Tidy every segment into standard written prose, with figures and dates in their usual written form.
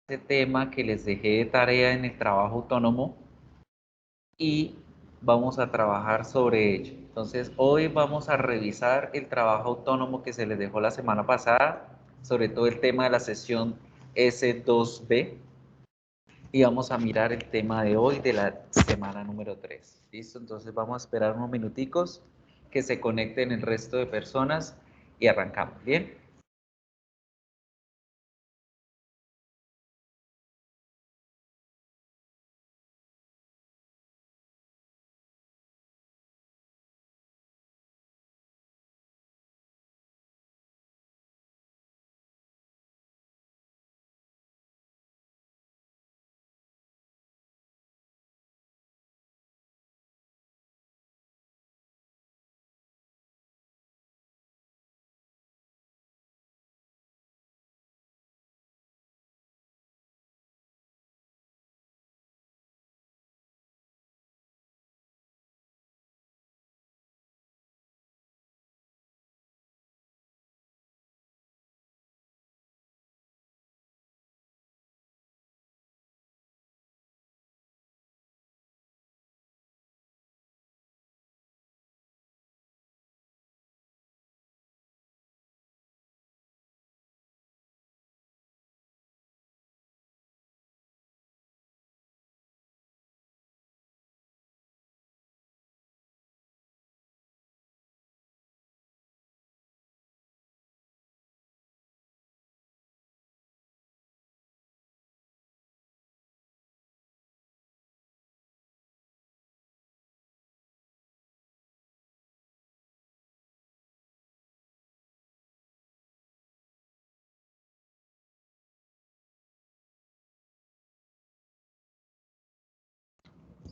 este tema que les dejé de tarea en el trabajo autónomo y vamos a trabajar sobre ello. Entonces, hoy vamos a revisar el trabajo autónomo que se les dejó la semana pasada, sobre todo el tema de la sesión S2B, y vamos a mirar el tema de hoy de la semana número 3. ¿Listo? Entonces vamos a esperar unos minuticos que se conecten el resto de personas y arrancamos. ¿Bien?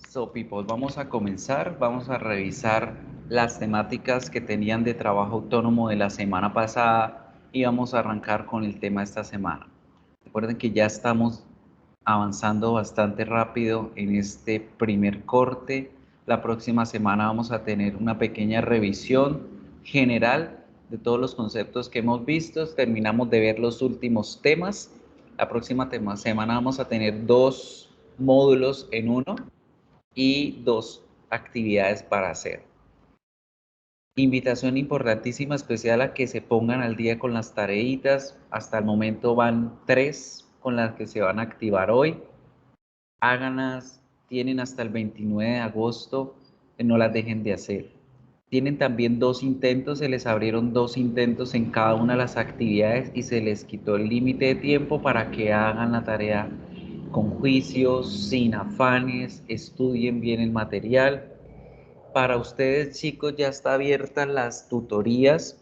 So, people, vamos a comenzar, vamos a revisar las temáticas que tenían de trabajo autónomo de la semana pasada y vamos a arrancar con el tema de esta semana. Recuerden que ya estamos avanzando bastante rápido en este primer corte. La próxima semana vamos a tener una pequeña revisión general de todos los conceptos que hemos visto. Terminamos de ver los últimos temas. La próxima semana vamos a tener 2 módulos en uno y 2 actividades para hacer. Invitación importantísima especial a que se pongan al día con las tareitas. Hasta el momento van 3 con las que se van a activar hoy. Háganlas, tienen hasta el 29 de agosto, no las dejen de hacer. Tienen también 2 intentos, se les abrieron 2 intentos en cada una de las actividades y se les quitó el límite de tiempo para que hagan la tarea con juicios, sin afanes, estudien bien el material. Para ustedes, chicos, ya está abiertas las tutorías.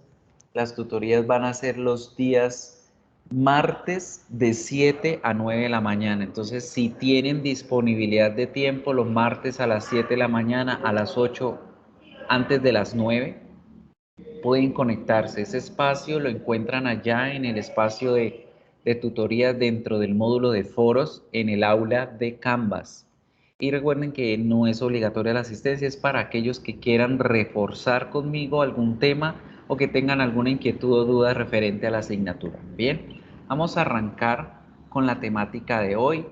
Las tutorías van a ser los días martes de 7 a 9 de la mañana. Entonces, si tienen disponibilidad de tiempo los martes a las 7 de la mañana, a las 8, antes de las 9, pueden conectarse. Ese espacio lo encuentran allá en el espacio de tutorías dentro del módulo de foros en el aula de Canvas. Y recuerden que no es obligatoria la asistencia, es para aquellos que quieran reforzar conmigo algún tema o que tengan alguna inquietud o duda referente a la asignatura. Bien, vamos a arrancar con la temática de hoy.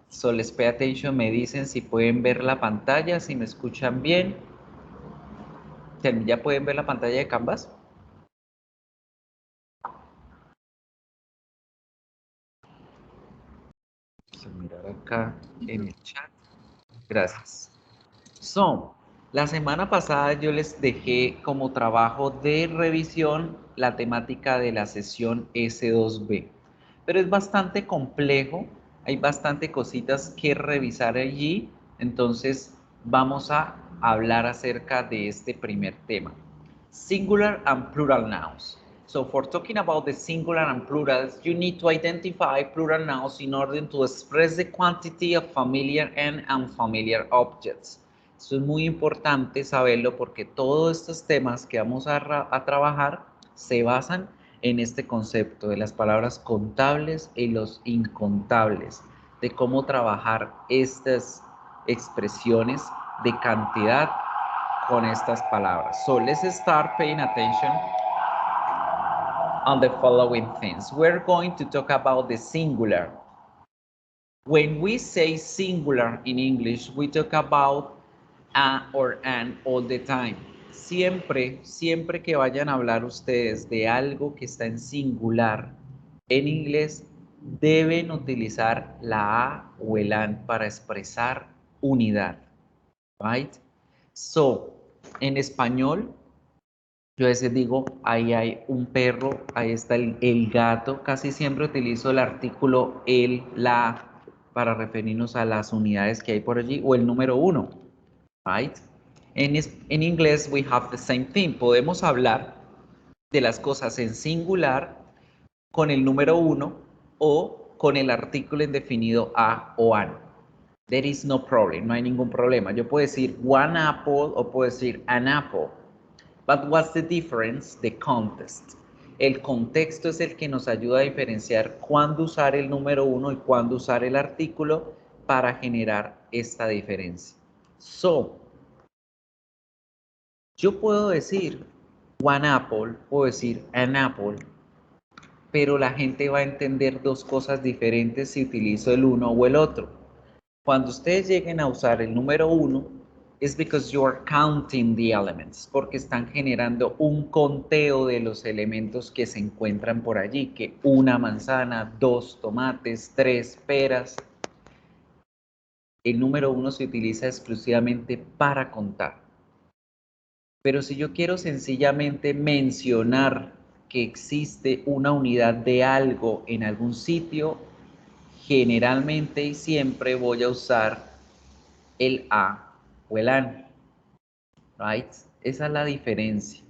So let's pay attention, me dicen si pueden ver la pantalla, si me escuchan bien. ¿Ya pueden ver la pantalla de Canvas? Vamos a mirar acá en el chat. Gracias. So, la semana pasada yo les dejé como trabajo de revisión la temática de la sesión S2B, pero es bastante complejo, hay bastante cositas que revisar allí, entonces vamos a hablar acerca de este primer tema. Singular and plural nouns. So for talking about the singular and plurals, you need to identify plural nouns in order to express the quantity of familiar and unfamiliar objects. Esto es muy importante saberlo porque todos estos temas que vamos a trabajar se basan en este concepto de las palabras contables y los incontables, de cómo trabajar estas expresiones de cantidad con estas palabras. So let's start paying attention on the following things. We're going to talk about the singular. When we say singular in English, we talk about a or an all the time. Siempre que vayan a hablar ustedes de algo que está en singular en inglés, deben utilizar la a o el an para expresar unidad. Right? So, en español, yo a veces digo, ahí hay un perro, ahí está el gato. Casi siempre utilizo el artículo el, la, para referirnos a las unidades que hay por allí, o el número uno, right? En inglés, we have the same thing. Podemos hablar de las cosas en singular con el número uno o con el artículo indefinido a o an. There is no problem, no hay ningún problema. Yo puedo decir one apple o puedo decir an apple. But what's the difference? The context. El contexto es el que nos ayuda a diferenciar cuándo usar el número uno y cuándo usar el artículo para generar esta diferencia. So, yo puedo decir one apple, puedo decir an apple, pero la gente va a entender dos cosas diferentes si utilizo el uno o el otro. Cuando ustedes lleguen a usar el número uno, es because you are counting the elements, porque están generando un conteo de los elementos que se encuentran por allí, que una manzana, dos tomates, tres peras. El número uno se utiliza exclusivamente para contar. Pero si yo quiero sencillamente mencionar que existe una unidad de algo en algún sitio, generalmente y siempre voy a usar el a o el an, right? Esa es la diferencia.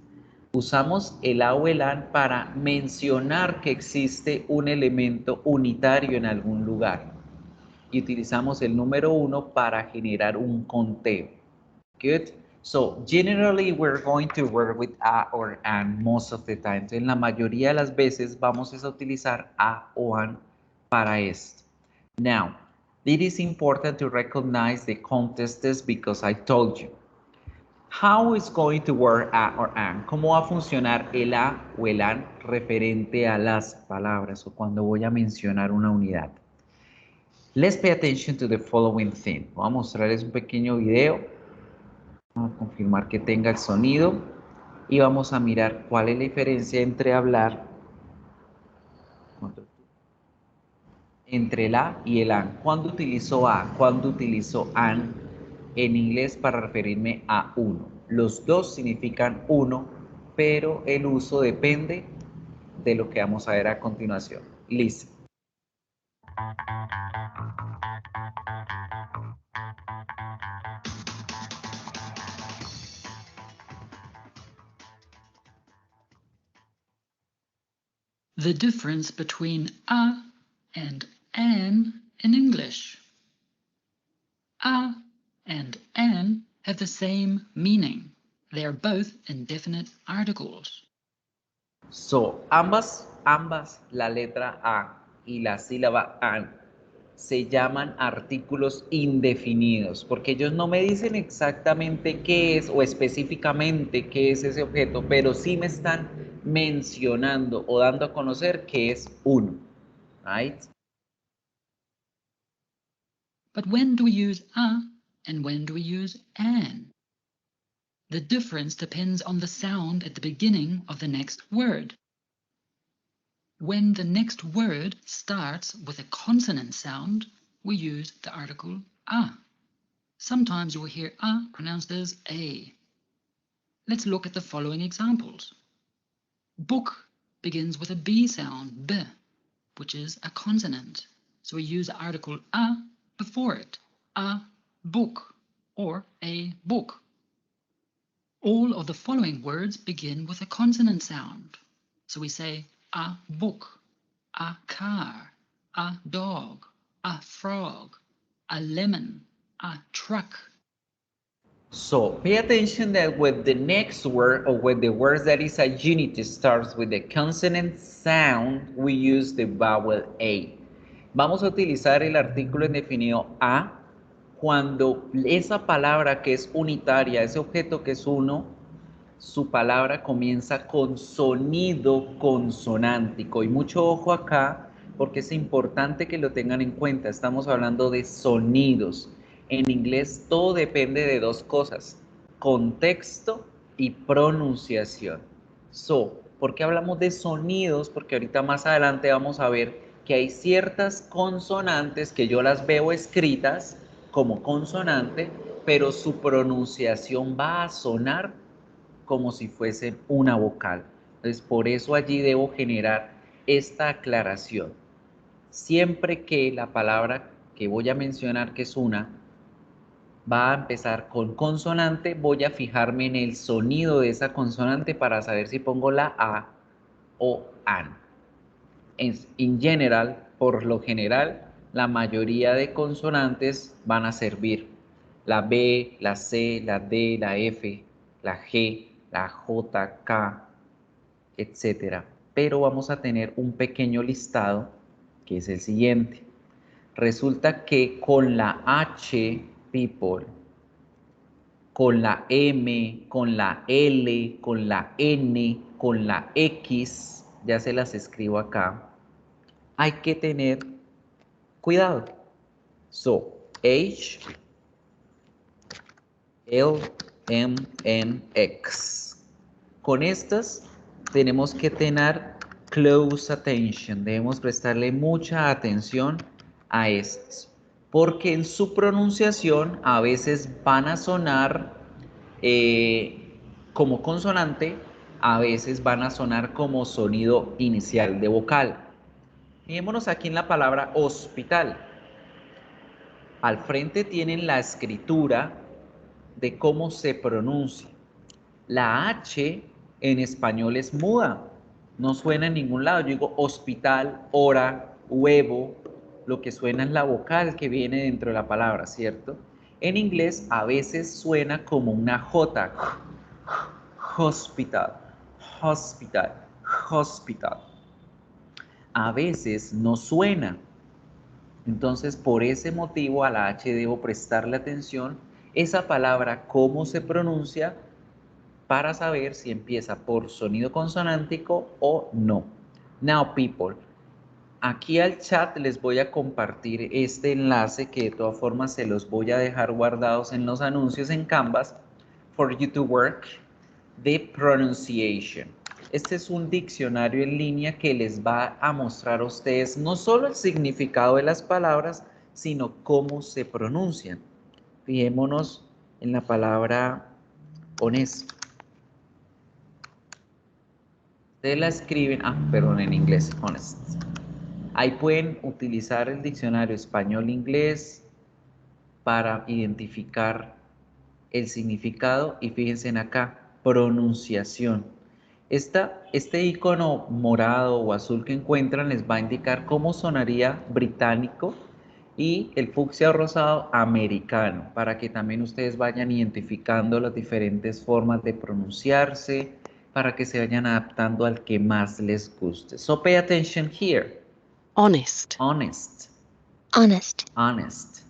Usamos el a o el an para mencionar que existe un elemento unitario en algún lugar. Y utilizamos el número uno para generar un conteo. Good. So, generally we're going to work with a or an most of the time. Entonces, la mayoría de las veces vamos a utilizar a o an para esto. Now, it is important to recognize the context because I told you. How is going to work a or an? ¿Cómo va a funcionar el a o el an referente a las palabras o cuando voy a mencionar una unidad? Let's pay attention to the following thing. Voy a mostrarles un pequeño video. Vamos a confirmar que tenga el sonido y vamos a mirar cuál es la diferencia entre hablar entre el a y el an. ¿Cuándo utilizo a? ¿Cuándo utilizo an en inglés para referirme a uno? Los dos significan uno, pero el uso depende de lo que vamos a ver a continuación. Listen. The difference between a and an in English. A and an have the same meaning. They are both indefinite articles. So, ambas, la letra a y la sílaba an, se llaman artículos indefinidos, porque ellos no me dicen exactamente qué es o específicamente qué es ese objeto, pero sí me están mencionando o dando a conocer que es uno, right? But when do we use a and when do we use an? The difference depends on the sound at the beginning of the next word. When the next word starts with a consonant sound, we use the article a. Sometimes you will hear a pronounced as a. Let's look at the following examples. Book begins with a B sound, b, which is a consonant. So we use the article a before it. A book or a book. All of the following words begin with a consonant sound. So we say a book, a car, a dog, a frog, a lemon, a truck. So pay attention that with the next word or with the words that is a unit starts with the consonant sound, we use the vowel A. Vamos a utilizar el artículo indefinido a cuando esa palabra que es unitaria, ese objeto que es uno, su palabra comienza con sonido consonántico. Y mucho ojo acá, porque es importante que lo tengan en cuenta. Estamos hablando de sonidos. En inglés todo depende de dos cosas: contexto y pronunciación. ¿Por qué hablamos de sonidos? Porque ahorita más adelante vamos a ver que hay ciertas consonantes que yo las veo escritas como consonante, pero su pronunciación va a sonar como si fuesen una vocal. Entonces, por eso allí debo generar esta aclaración. Siempre que la palabra que voy a mencionar, que es una, va a empezar con consonante, voy a fijarme en el sonido de esa consonante para saber si pongo la A o AN. En general, por lo general, la mayoría de consonantes van a servir. La B, la C, la D, la F, la G, la J, K, etcétera. Pero vamos a tener un pequeño listado que es el siguiente. Resulta que con la H, people, con la M, con la L, con la N, con la X, ya se las escribo acá, hay que tener cuidado. So, H, L, M, N, X. Con estas tenemos que tener close attention. Debemos prestarle mucha atención a estas, porque en su pronunciación a veces van a sonar como consonante, a veces van a sonar como sonido inicial de vocal. Fijémonos aquí en la palabra hospital. Al frente tienen la escritura de cómo se pronuncia. La H en español es muda, no suena en ningún lado. Yo digo hospital, hora, huevo, lo que suena es la vocal que viene dentro de la palabra, ¿cierto? En inglés a veces suena como una J, hospital, hospital, hospital. A veces no suena. Entonces, por ese motivo a la H debo prestarle atención. Esa palabra, cómo se pronuncia, para saber si empieza por sonido consonántico o no. Now, people, aquí al chat les voy a compartir este enlace que de todas formas se los voy a dejar guardados en los anuncios en Canvas for you to work the pronunciation. Este es un diccionario en línea que les va a mostrar a ustedes no solo el significado de las palabras, sino cómo se pronuncian. Fijémonos en la palabra honesto. Ustedes la escriben, perdón, en inglés, honest. Ahí pueden utilizar el diccionario español-inglés para identificar el significado y fíjense en acá, pronunciación. Este icono morado o azul que encuentran les va a indicar cómo sonaría británico y el fucsia o rosado americano, para que también ustedes vayan identificando las diferentes formas de pronunciarse, para que se vayan adaptando al que más les guste. So pay attention here. Honest. Honest. Honest. Honest.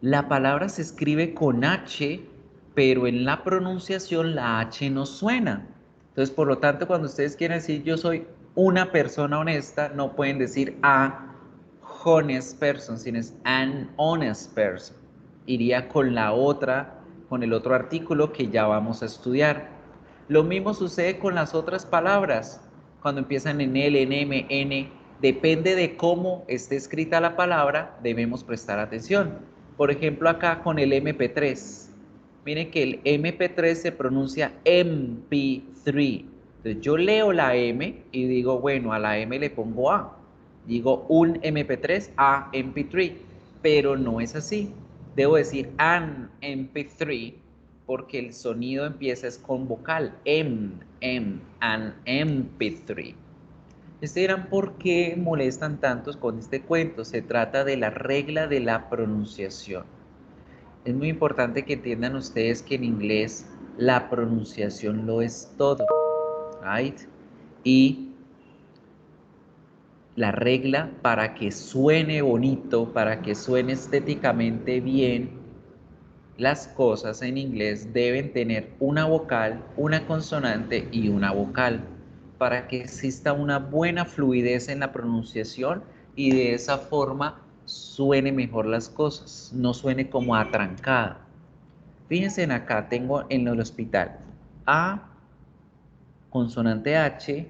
La palabra se escribe con H, pero en la pronunciación la H no suena. Entonces, por lo tanto, cuando ustedes quieren decir yo soy una persona honesta, no pueden decir a honest person, sino es an honest person. Iría con la otra, con el otro artículo que ya vamos a estudiar. Lo mismo sucede con las otras palabras. Cuando empiezan en L, en M, N, depende de cómo esté escrita la palabra, debemos prestar atención. Por ejemplo, acá con el MP3. Miren que el MP3 se pronuncia MP3. Entonces yo leo la M y digo, bueno, a la M le pongo A. Digo un MP3 a MP3, pero no es así. Debo decir an MP3 porque el sonido empieza es con vocal, an MP3. Ustedes dirán, ¿por qué molestan tantos con este cuento? Se trata de la regla de la pronunciación. Es muy importante que entiendan ustedes que en inglés la pronunciación lo es todo, right? Y la regla para que suene bonito, para que suene estéticamente bien, las cosas en inglés deben tener una vocal, una consonante y una vocal. para que exista una buena fluidez en la pronunciación y de esa forma suene mejor las cosas, no suene como atrancada. Fíjense en acá, tengo en el hospital A, consonante H,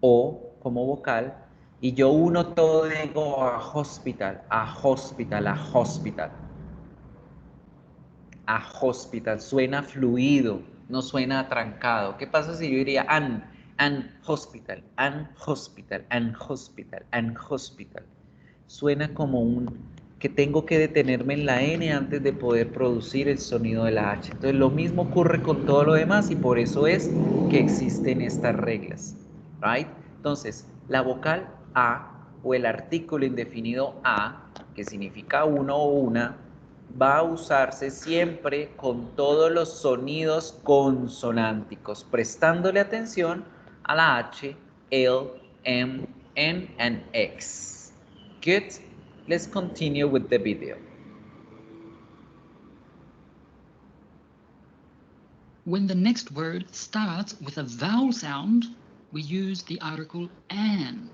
O como vocal, y yo uno todo digo a hospital, a hospital, a hospital. A hospital, suena fluido, no suena atrancado. ¿Qué pasa si yo diría hospital, an hospital, an hospital, an hospital? Suena como que tengo que detenerme en la N antes de poder producir el sonido de la H. Entonces lo mismo ocurre con todo lo demás y por eso es que existen estas reglas, right? Entonces, la vocal A o el artículo indefinido A, que significa uno o una, va a usarse siempre con todos los sonidos consonánticos, prestándole atención a la H, L, M, N, and X. Good. Let's continue with the video. When the next word starts with a vowel sound, we use the article an.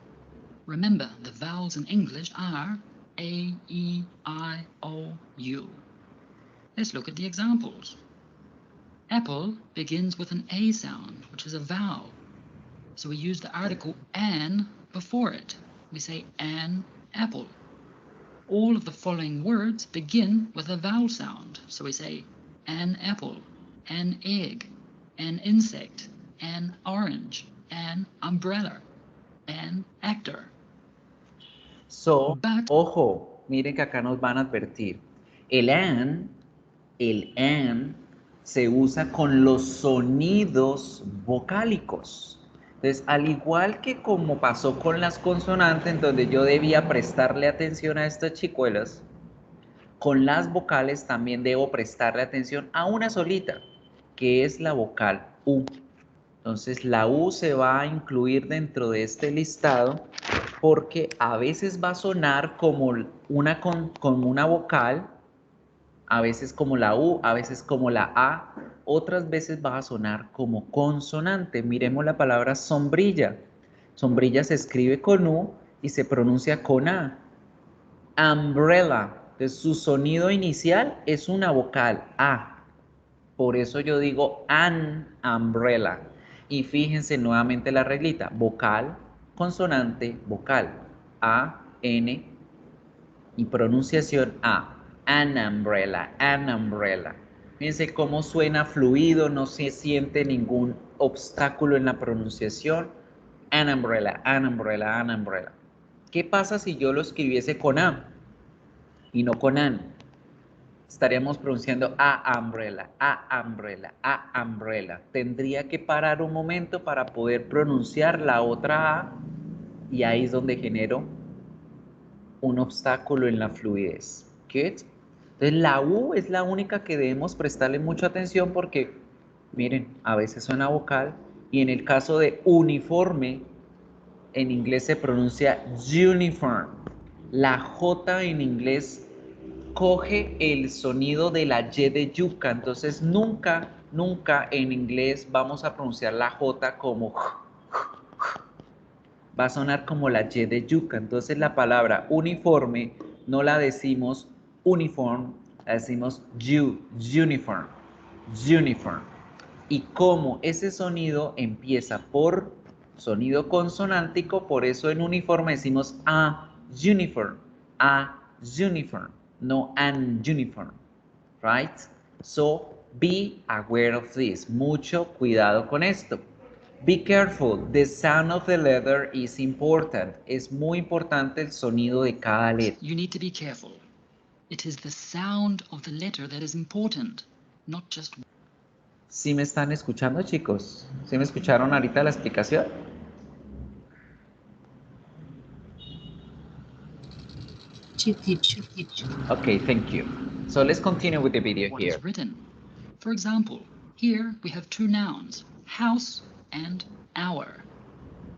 Remember, the vowels in English are A, E, I, O, U. Let's look at the examples. Apple begins with an A sound, which is a vowel. So we use the article an before it. We say an apple. All of the following words begin with a vowel sound. So we say an apple, an egg, an insect, an orange, an umbrella, an actor. So, But ojo, miren que acá nos van a advertir. El an se usa con los sonidos vocálicos. Entonces, al igual que como pasó con las consonantes, en donde yo debía prestarle atención a estas chicuelas, con las vocales también debo prestarle atención a una solita, que es la vocal U. Entonces la U se va a incluir dentro de este listado porque a veces va a sonar como una vocal, a veces como la U, a veces como la A, otras veces va a sonar como consonante. Miremos la palabra sombrilla. Sombrilla se escribe con U y se pronuncia con A. Umbrella. Entonces su sonido inicial es una vocal A. Por eso yo digo an umbrella. Y fíjense nuevamente la reglita. Vocal, consonante, vocal. A, N y pronunciación A. An umbrella, an umbrella. Fíjense cómo suena fluido, no se siente ningún obstáculo en la pronunciación. An umbrella, an umbrella, an umbrella. ¿Qué pasa si yo lo escribiese con A y no con an? Estaríamos pronunciando a umbrella, a umbrella, a umbrella. Tendría que parar un momento para poder pronunciar la otra A y ahí es donde genero un obstáculo en la fluidez. Good. Entonces la U es la única que debemos prestarle mucha atención porque, miren, a veces suena vocal y en el caso de uniforme, en inglés se pronuncia uniform. La J en inglés coge el sonido de la Y de yuca, entonces nunca en inglés vamos a pronunciar la J como va a sonar como la Y de yuca, entonces la palabra uniforme no la decimos uniform, la decimos uniform, uniform. Y como ese sonido empieza por sonido consonántico, por eso en uniforme decimos a uniform, no an uniform, right? So be aware of this. Mucho cuidado con esto. Be careful, the sound of the letter is important. Es muy importante el sonido de cada letra. you need to be careful. It is the sound of the letter that is important, not just... ¿Sí me están escuchando, chicos? ¿Sí me escucharon ahorita la explicación? Okay, thank you. So let's continue with the video what here. is written. For example, here we have two nouns, house and our.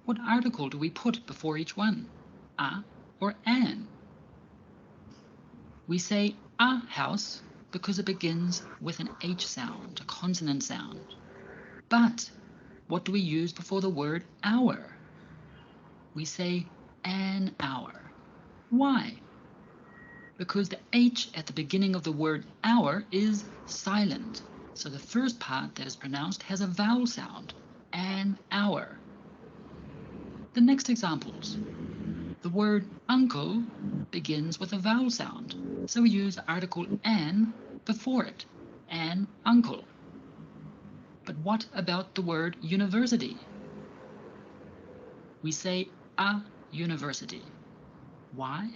What article do we put before each one? A or an? We say a house because it begins with an H sound, a consonant sound. But what do we use before the word hour? We say an hour. Why? Because the H at the beginning of the word hour is silent. So the first part that is pronounced has a vowel sound, an hour. The next examples. The word uncle begins with a vowel sound, so we use the article an before it, an uncle. But what about the word university? We say a university. Why?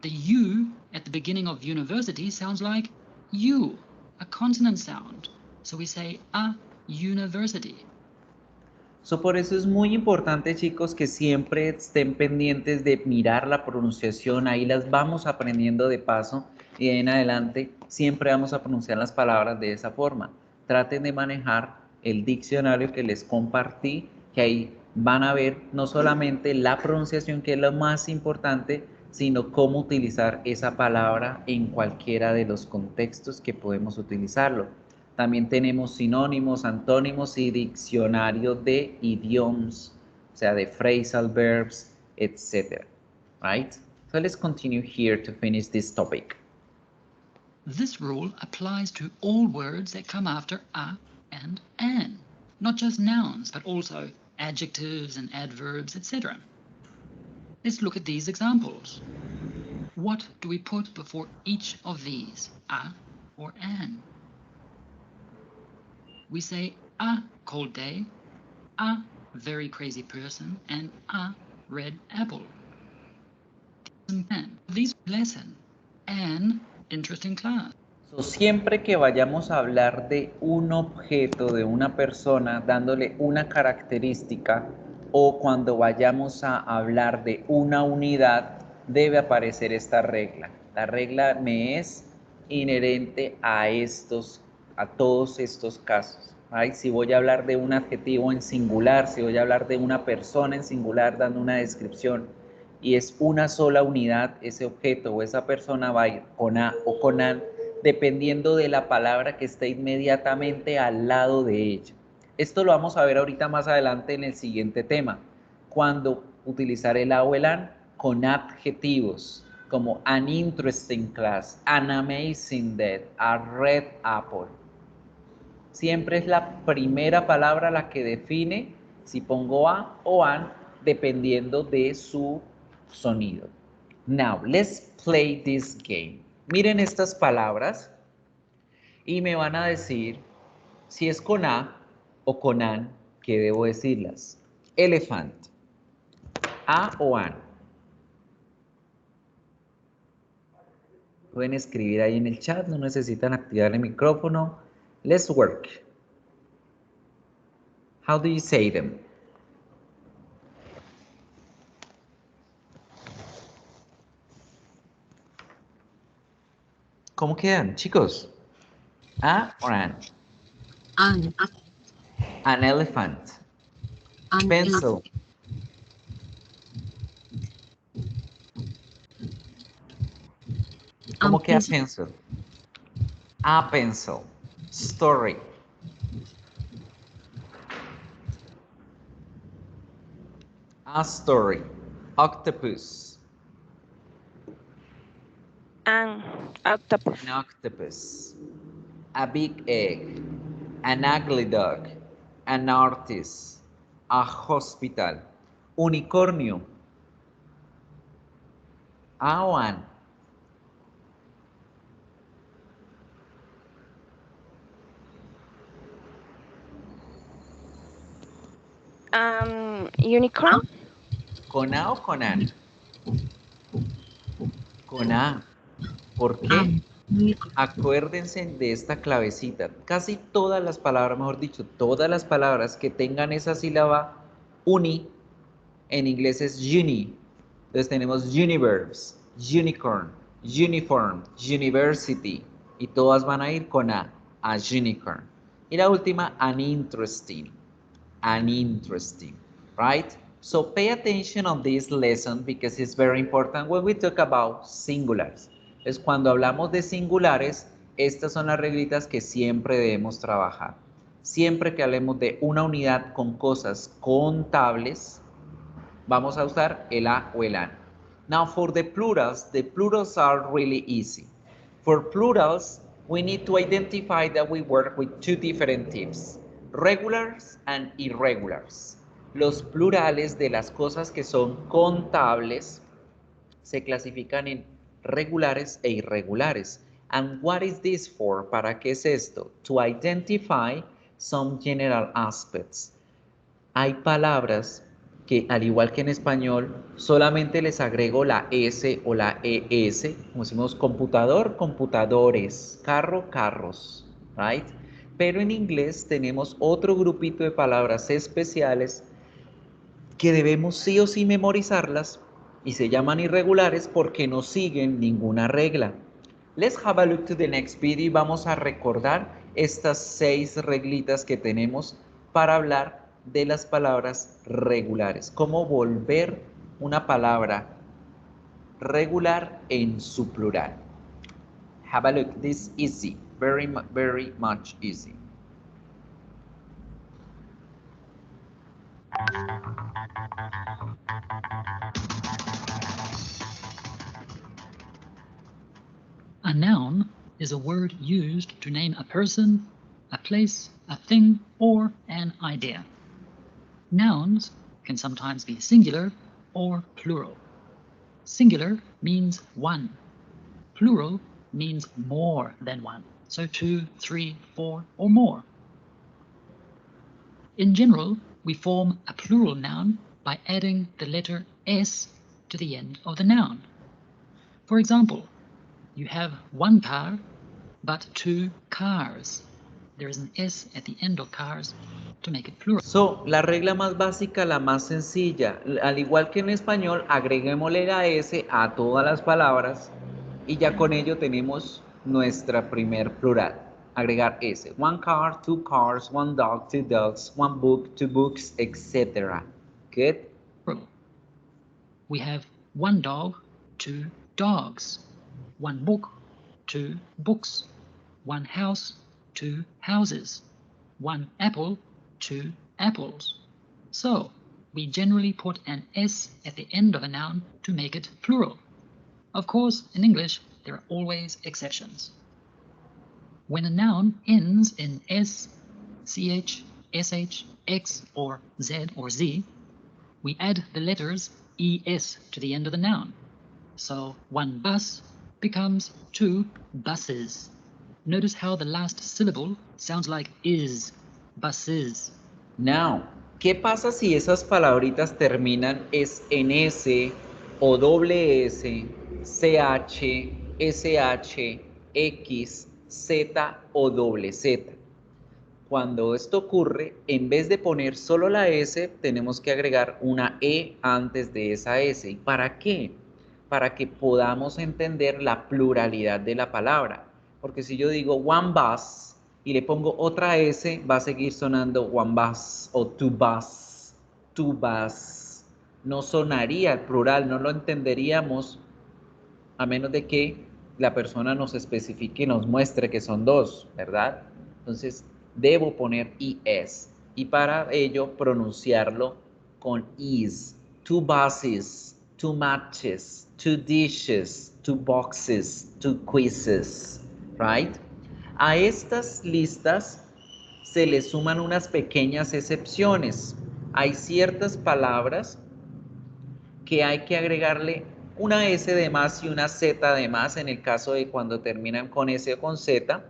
The U at the beginning of university sounds like U, a consonant sound. So we say a university. So, por eso es muy importante, chicos, que siempre estén pendientes de mirar la pronunciación. Ahí las vamos aprendiendo de paso y de en adelante siempre vamos a pronunciar las palabras de esa forma. Traten de manejar el diccionario que les compartí, que ahí van a ver no solamente la pronunciación, que es lo más importante, sino cómo utilizar esa palabra en cualquiera de los contextos que podemos utilizarlo. También tenemos sinónimos, antónimos y diccionario de idioms, o sea, de phrasal verbs, etc. Right? So let's continue here to finish this topic. This rule applies to all words that come after a and an, not just nouns, but also adjectives and adverbs, etc. Let's look at these examples. What do we put before each of these, a or an? We say a cold day, a very crazy person, and a red apple. These lesson, an interesting class. So, siempre que vayamos a hablar de un objeto, de una persona, dándole una característica, o cuando vayamos a hablar de una unidad, debe aparecer esta regla. La regla me es inherente a todos estos casos. ¿Right? Si voy a hablar de un adjetivo en singular, si voy a hablar de una persona en singular dando una descripción y es una sola unidad, ese objeto o esa persona va a ir con a o con an, dependiendo de la palabra que esté inmediatamente al lado de ella. Esto lo vamos a ver ahorita más adelante en el siguiente tema, cuando utilizar el a o el an con adjetivos, como an interesting class, an amazing day, a red apple. Siempre es la primera palabra la que define si pongo a o an, dependiendo de su sonido. Now, let's play this game. Miren estas palabras y me van a decir si es con a o con an, que debo decirlas. Elephant, a o an. Pueden escribir ahí en el chat, no necesitan activar el micrófono. Let's work. How do you say them? ¿Cómo quedan, chicos? A or an? An. An elephant. An Pencil. ¿Cómo queda pencil? A pencil. Story. A story. Octopus. An octopus. An octopus. A big egg. An ugly dog. An artist. A hospital. Unicornio. A o an? Unicorn. ¿Con a o con an? Con a. ¿Por qué? Acuérdense de esta clavecita. Casi todas las palabras, mejor dicho, todas las palabras que tengan esa sílaba uni, en inglés es uni. Entonces tenemos universe, unicorn, uniform, university. Y todas van a ir con a unicorn. Y la última, uninteresting. Uninteresting, right? So pay attention on this lesson because it's very important when we talk about singulars. Es cuando hablamos de singulares, estas son las reglitas que siempre debemos trabajar. Siempre que hablemos de una unidad con cosas contables, vamos a usar el a o el an. Now for the plurals are really easy. For plurals, we need to identify that we work with two different types, regulars and irregulars. Los plurales de las cosas que son contables se clasifican en regulares e irregulares. And what is this for? ¿Para qué es esto? To identify some general aspects. Hay palabras que, al igual que en español, solamente les agrego la S o la ES, como decimos computador, computadores, carro, carros, right? Pero en inglés tenemos otro grupito de palabras especiales que debemos sí o sí memorizarlas y se llaman irregulares porque no siguen ninguna regla. Let's have a look to the next video y vamos a recordar estas 6 reglitas que tenemos para hablar de las palabras regulares. Cómo volver una palabra regular en su plural. Have a look. This is easy. Very much easy. A noun is a word used to name a person, a place, a thing, or an idea. Nouns can sometimes be singular or plural. Singular means one. Plural means more than one, so 2, 3, 4, or more. In general, we form a plural noun by adding the letter S to the end of the noun. For example, you have one car, but 2 cars. There is an S at the end of cars to make it plural. So, la regla más básica, la más sencilla, al igual que en español, agreguémosle la S a todas las palabras y ya con ello tenemos nuestra primer plural. Agregar S. One car, 2 cars, one dog, 2 dogs, one book, 2 books, etc. Good? We have one dog, 2 dogs, one book, 2 books, one house, 2 houses, one apple, 2 apples. So, we generally put an S at the end of a noun to make it plural. Of course, in English, there are always exceptions. When a noun ends in S, CH, SH, X, or Z or Z, we add the letters ES to the end of the noun. So one bus becomes 2 buses. Notice how the last syllable sounds like is, buses. Now, ¿qué pasa si esas palabritas terminan en S o doble S, CH, SH, X, Z o doble Z? Cuando esto ocurre, en vez de poner solo la S, tenemos que agregar una E antes de esa S. ¿Y para qué? Para que podamos entender la pluralidad de la palabra. Porque si yo digo one bus y le pongo otra S, va a seguir sonando one bus o two bus, two bus. No sonaría el plural, no lo entenderíamos a menos de que la persona nos especifique y nos muestre que son 2, ¿verdad? Entonces, debo poner ES y para ello pronunciarlo con is. 2 buses, 2 matches, 2 dishes, 2 boxes, 2 quizzes, right? A estas listas se le suman unas pequeñas excepciones. Hay ciertas palabras que hay que agregarle una S de más y una Z de más en el caso de cuando terminan con S o con Z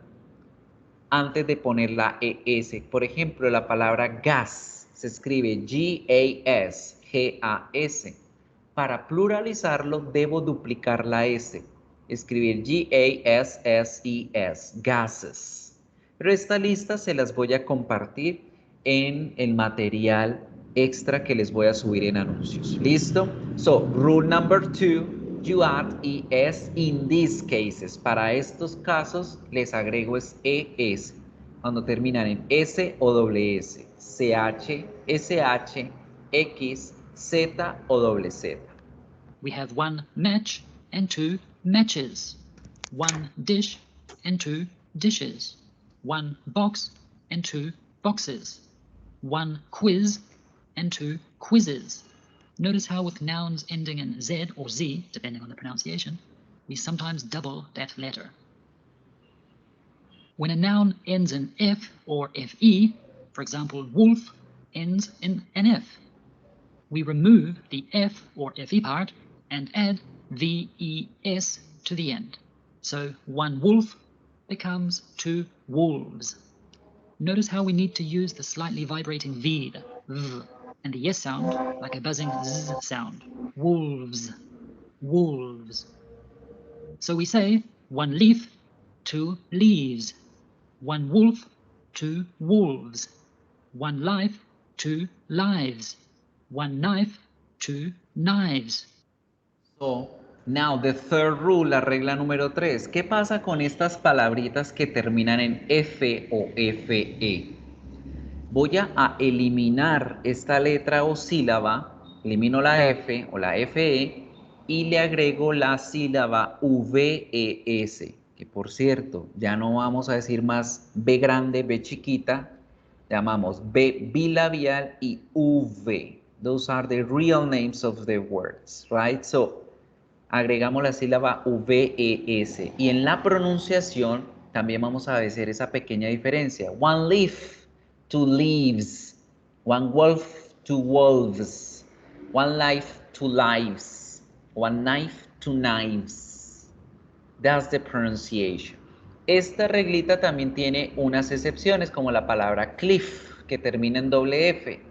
antes de poner la ES. Por ejemplo, la palabra gas se escribe G-A-S, G-A-S. Para pluralizarlo debo duplicar la S, escribir G-A-S-S-E-S, gases. Pero esta lista se las voy a compartir en el material extra que les voy a subir en anuncios. ¿Listo? So, rule number 2, you add ES in these cases. Para estos casos les agrego ES cuando terminan en S o doble S, CH, SH, X, Z o doble Z. We have one match and 2 matches, one dish and 2 dishes, one box and 2 boxes, 1 quiz, and 2 quizzes. Notice how with nouns ending in Z or Z, depending on the pronunciation, we sometimes double that letter. When a noun ends in F or FE, for example, wolf ends in an F, we remove the F or FE part and add VES to the end. So 1 wolf becomes 2 wolves. Notice how we need to use the slightly vibrating V, the V, and the yes sound like a buzzing Z sound. Wolves, wolves. So we say 1 leaf, 2 leaves. 1 wolf, 2 wolves. 1 life, 2 lives. 1 knife, 2 knives. So, now the third rule, la regla número 3. ¿Qué pasa con estas palabritas que terminan en F o FE? Voy a eliminar esta letra o sílaba, elimino la F o la FE y le agrego la sílaba VES, que por cierto, ya no vamos a decir más B grande, B chiquita, llamamos B bilabial y V. Those are the real names of the words, right? So, agregamos la sílaba VES y en la pronunciación también vamos a hacer esa pequeña diferencia. 1 leaf, 2 leaves. 1 wolf, 2 wolves. 1 life, 2 lives. 1 knife, 2 knives. That's the pronunciation. Esta reglita también tiene unas excepciones, como la palabra cliff, que termina en doble F.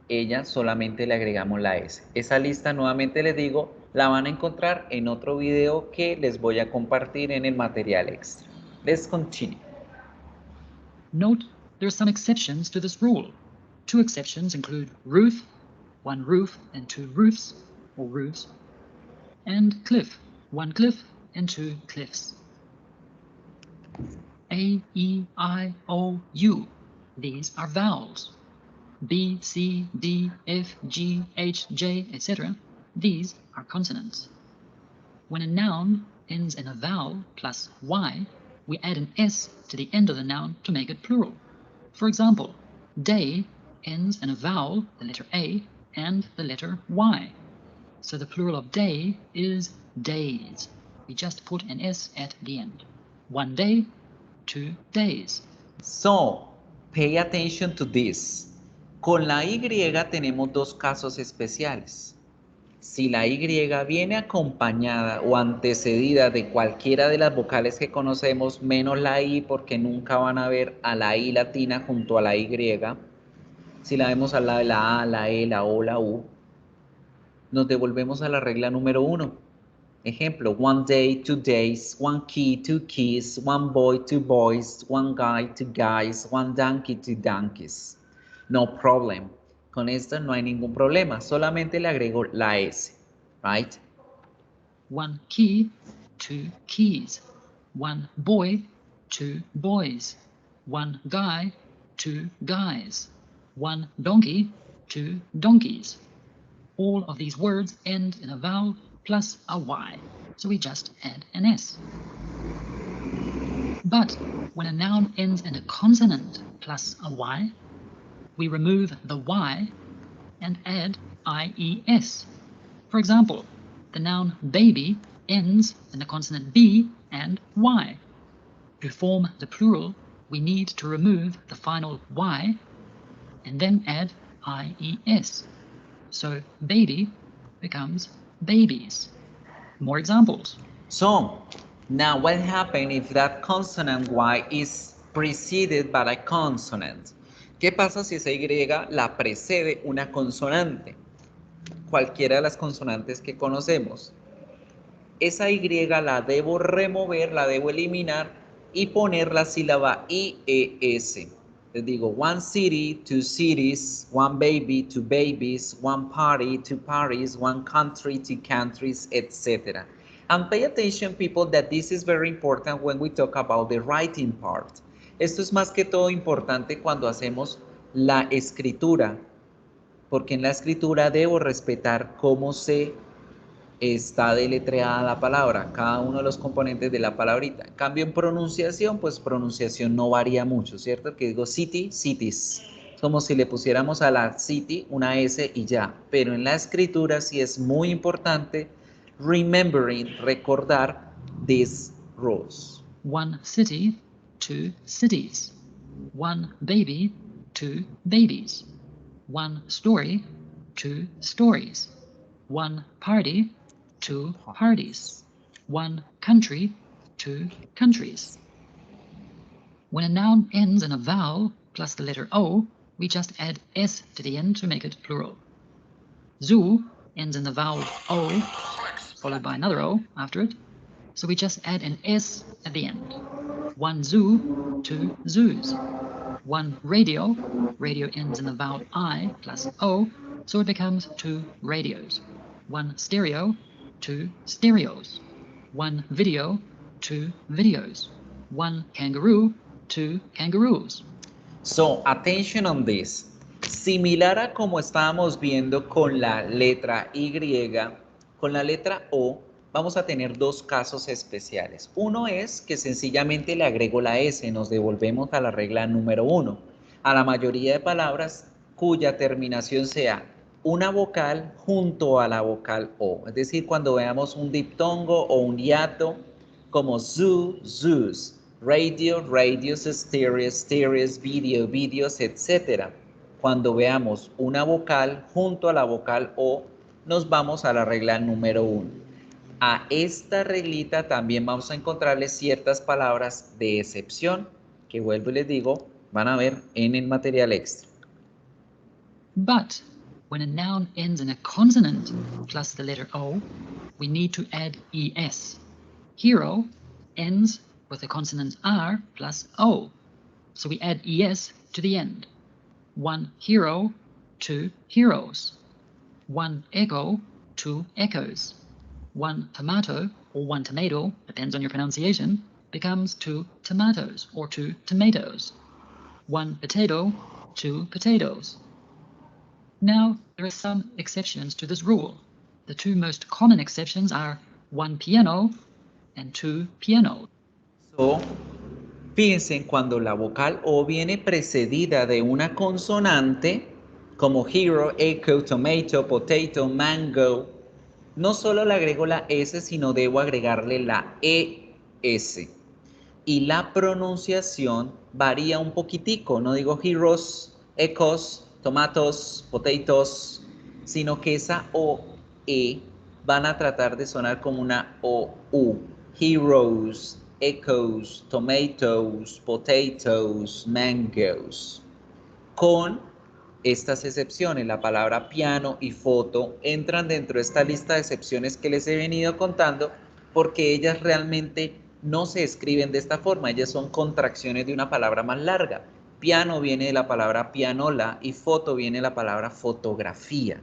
Ella solamente le agregamos la S. Esa lista, nuevamente les digo, la van a encontrar en otro video que les voy a compartir en el material extra. Let's continue. Note, there are some exceptions to this rule. 2 exceptions include roof, 1 roof and 2 roofs, or roofs, and cliff, 1 cliff and 2 cliffs. A, E, I, O, U. These are vowels. B, C, D, F, G, H, J, etc. These are consonants. When a noun ends in a vowel plus Y, we add an S to the end of the noun to make it plural. For example, day ends in a vowel, the letter A, and the letter Y. So the plural of day is days. We just put an S at the end. 1 day, 2 days. So, pay attention to this. Con la Y tenemos 2 casos especiales. Si la Y viene acompañada o antecedida de cualquiera de las vocales que conocemos, menos la I, porque nunca van a ver a la I latina junto a la Y. Si la vemos al lado de la A, la E, la O, la U, nos devolvemos a la regla número 1. Ejemplo, 1 day, 2 days, 1 key, 2 keys, 1 boy, 2 boys, 1 guy, 2 guys, 1 donkey, 2 donkeys. No problem. Con esta no hay ningún problema. Solamente le agrego la S. Right? 1 key, 2 keys. 1 boy, 2 boys. 1 guy, 2 guys. 1 donkey, 2 donkeys. All of these words end in a vowel plus a Y, so we just add an S. But when a noun ends in a consonant plus a Y, we remove the Y and add IES. For example, the noun baby ends in the consonant B and Y. To form the plural, we need to remove the final Y and then add IES. So baby becomes babies. More examples. So, now what happens if that consonant Y is preceded by a consonant? ¿Qué pasa si esa Y la precede una consonante? Cualquiera de las consonantes que conocemos. Esa Y la debo remover, la debo eliminar y poner la sílaba IES. Les digo, 1 city, 2 cities, 1 baby, 2 babies, 1 party, 2 parties, 1 country, 2 countries, etc. And pay attention, people, that this is very important when we talk about the writing part. Esto es más que todo importante cuando hacemos la escritura, porque en la escritura debo respetar cómo se está deletreada la palabra, cada uno de los componentes de la palabrita. En cambio, en pronunciación, pues pronunciación no varía mucho, ¿cierto? Que digo city, cities. Es como si le pusiéramos a la city una S y ya. Pero en la escritura sí es muy importante recordar these rules. One city, two cities. One baby, two babies. One story, two stories. One party, two parties. One country, two countries. When a noun ends in a vowel plus the letter O, we just add S to the end to make it plural. Zoo ends in the vowel O, followed by another O after it, so we just add an S at the end. One zoo, two zoos. One radio, radio ends in the vowel I plus O, so it becomes two radios. One stereo, two stereos. One video, two videos. One kangaroo, two kangaroos. So, attention on this. Similar a como estábamos viendo con la letra Y, con la letra O, vamos a tener dos casos especiales. Uno es que sencillamente le agrego la S, nos devolvemos a la regla número 1. A la mayoría de palabras cuya terminación sea una vocal junto a la vocal O. Es decir, cuando veamos un diptongo o un hiato como zoo, zoos, radio, radios, stereos, stereos, video, videos, etc. Cuando veamos una vocal junto a la vocal O, nos vamos a la regla número 1. A esta reglita también vamos a encontrarle ciertas palabras de excepción que vuelvo y les digo, van a ver en el material extra. But when a noun ends in a consonant plus the letter O, we need to add ES. Hero ends with the consonant R plus O, so we add ES to the end. One hero, two heroes. One echo, two echoes. One tomato, or one tomato, depends on your pronunciation, becomes two tomatoes, or two tomatoes. One potato, two potatoes. Now, there are some exceptions to this rule. The two most common exceptions are one piano and two pianos. So, piensen cuando la vocal O viene precedida de una consonante, como hero, echo, tomato, potato, mango, no solo le agrego la S, sino debo agregarle la ES. Y la pronunciación varía un poquitico, no digo heroes, echos, tomatos, potatoes, sino que esa O, E van a tratar de sonar como una O, U. Heroes, echoes, tomatoes, potatoes, mangoes. Con estas excepciones, la palabra piano y foto entran dentro de esta lista de excepciones que les he venido contando porque ellas realmente no se escriben de esta forma, ellas son contracciones de una palabra más larga. Piano viene de la palabra pianola y foto viene de la palabra fotografía.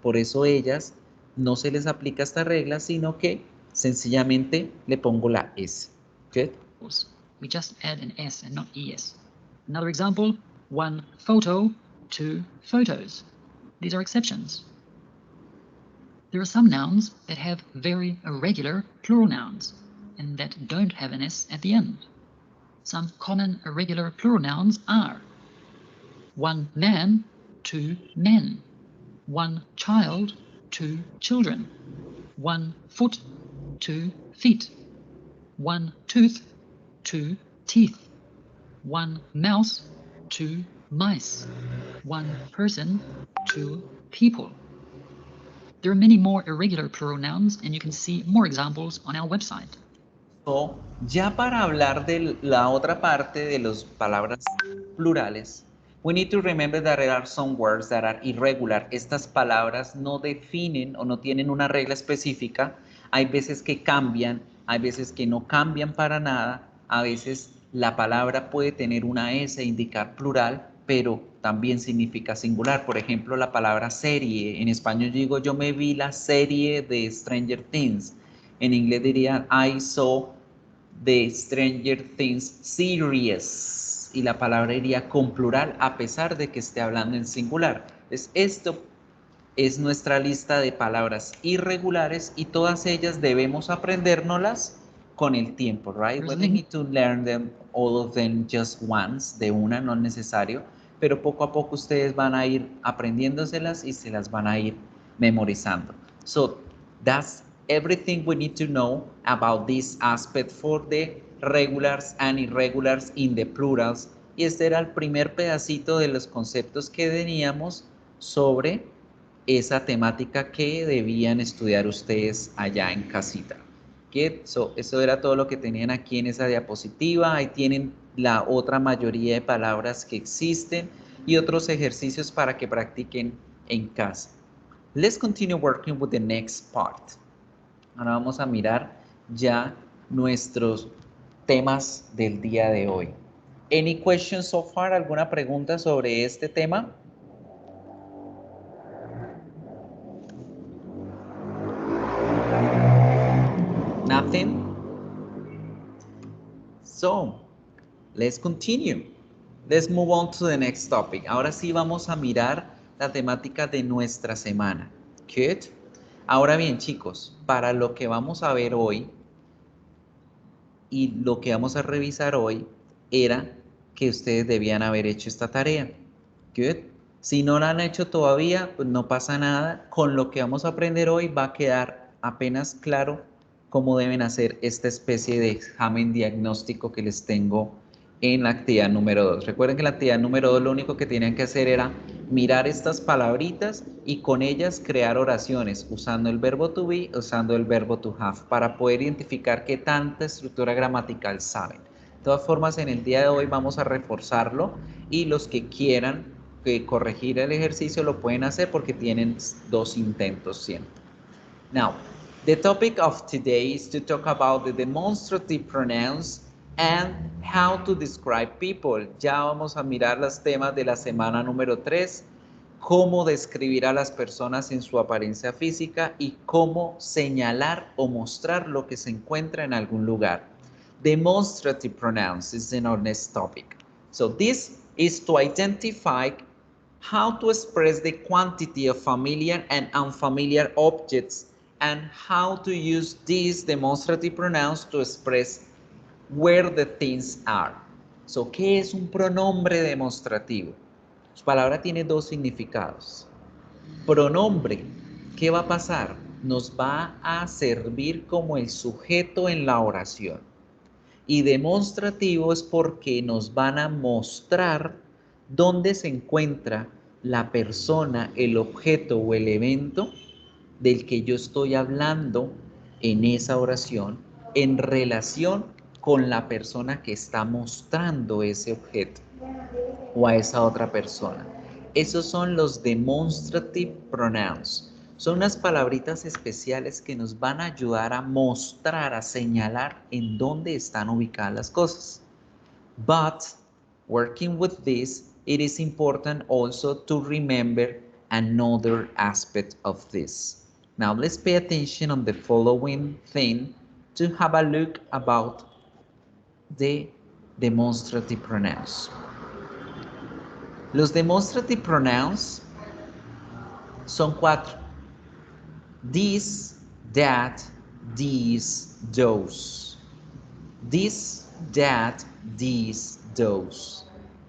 Por eso ellas no se les aplica esta regla, sino que sencillamente le pongo la S. ¿Okay? We just add an S and not ES. Another example, one photo, two photos. These are exceptions. There are some nouns that have very irregular plural nouns and that don't have an S at the end. Some common irregular plural nouns are one man, two men, one child, two children, one foot, two feet, one tooth, two teeth, one mouse, two mice, one person, two people. There are many more irregular plural nouns, and you can see more examples on our website. So, ya para hablar de la otra parte de las palabras plurales, we need to remember that there are some words that are irregular. Estas palabras no definen o no tienen una regla específica. Hay veces que cambian, hay veces que no cambian para nada. A veces la palabra puede tener una S e indicar plural, pero también significa singular. Por ejemplo, la palabra serie. En español digo, yo me vi la serie de Stranger Things. En inglés dirían, I saw the Stranger Things series. Y la palabra iría con plural a pesar de que esté hablando en singular. Esto es nuestra lista de palabras irregulares y todas ellas debemos aprendérnoslas con el tiempo, right? We don't need to learn them, all of them just once, de una, no es necesario, pero poco a poco ustedes van a ir aprendiéndoselas y se las van a ir memorizando. So that's everything we need to know about this aspect for the regulars and irregulars in the plurals. Y este era el primer pedacito de los conceptos que teníamos sobre esa temática que debían estudiar ustedes allá en casita. Eso era todo lo que tenían aquí en esa diapositiva. Ahí tienen la otra mayoría de palabras que existen y otros ejercicios para que practiquen en casa. Let's continue working with the next part. Ahora vamos a mirar ya nuestros temas del día de hoy. Any questions so far? ¿Alguna pregunta sobre este tema? Nothing? So, let's continue. Let's move on to the next topic. Ahora sí vamos a mirar la temática de nuestra semana. Good. Ahora bien, chicos, para lo que vamos a ver hoy y lo que vamos a revisar hoy era que ustedes debían haber hecho esta tarea. Good. Si no la han hecho todavía, pues no pasa nada. Con lo que vamos a aprender hoy va a quedar apenas claro cómo deben hacer esta especie de examen diagnóstico que les tengo en la actividad número 2. Recuerden que en la actividad número 2 lo único que tenían que hacer era mirar estas palabritas y con ellas crear oraciones usando el verbo to be, usando el verbo to have, para poder identificar qué tanta estructura gramatical saben. De todas formas, en el día de hoy vamos a reforzarlo y los que quieran corregir el ejercicio lo pueden hacer porque tienen 2 intentos siempre. Now, the topic of today is to talk about the demonstrative pronouns and how to describe people. Ya vamos a mirar los temas de la semana número 3, cómo describir a las personas en su apariencia física y cómo señalar o mostrar lo que se encuentra en algún lugar. Demonstrative pronouns is our next topic. So this is to identify how to express the quantity of familiar and unfamiliar objects and how to use these demonstrative pronouns to express where the things are. So, ¿qué es un pronombre demostrativo? Su palabra tiene 2 significados. Pronombre, ¿qué va a pasar? Nos va a servir como el sujeto en la oración. Y demostrativo es porque nos van a mostrar dónde se encuentra la persona, el objeto o el evento del que yo estoy hablando en esa oración en relación con la persona que está mostrando ese objeto o a esa otra persona. Esos son los demonstrative pronouns. Son unas palabritas especiales que nos van a ayudar a mostrar, a señalar en dónde están ubicadas las cosas. But working with this, it is important also to remember another aspect of this. Now let's pay attention on the following thing to have a look about the demonstrative pronouns. Los demonstrative pronouns son 4. This, that, these, those. This, that, these, those.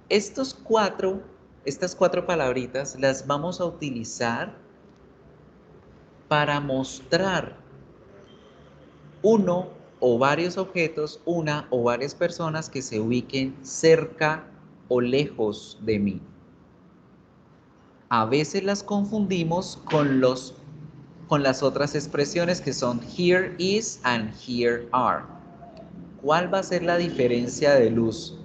Estas 4 palabritas las vamos a utilizar para mostrar uno o varios objetos, una o varias personas que se ubiquen cerca o lejos de mí. A veces las confundimos con las otras expresiones que son here is and here are. ¿Cuál va a ser la diferencia del uso?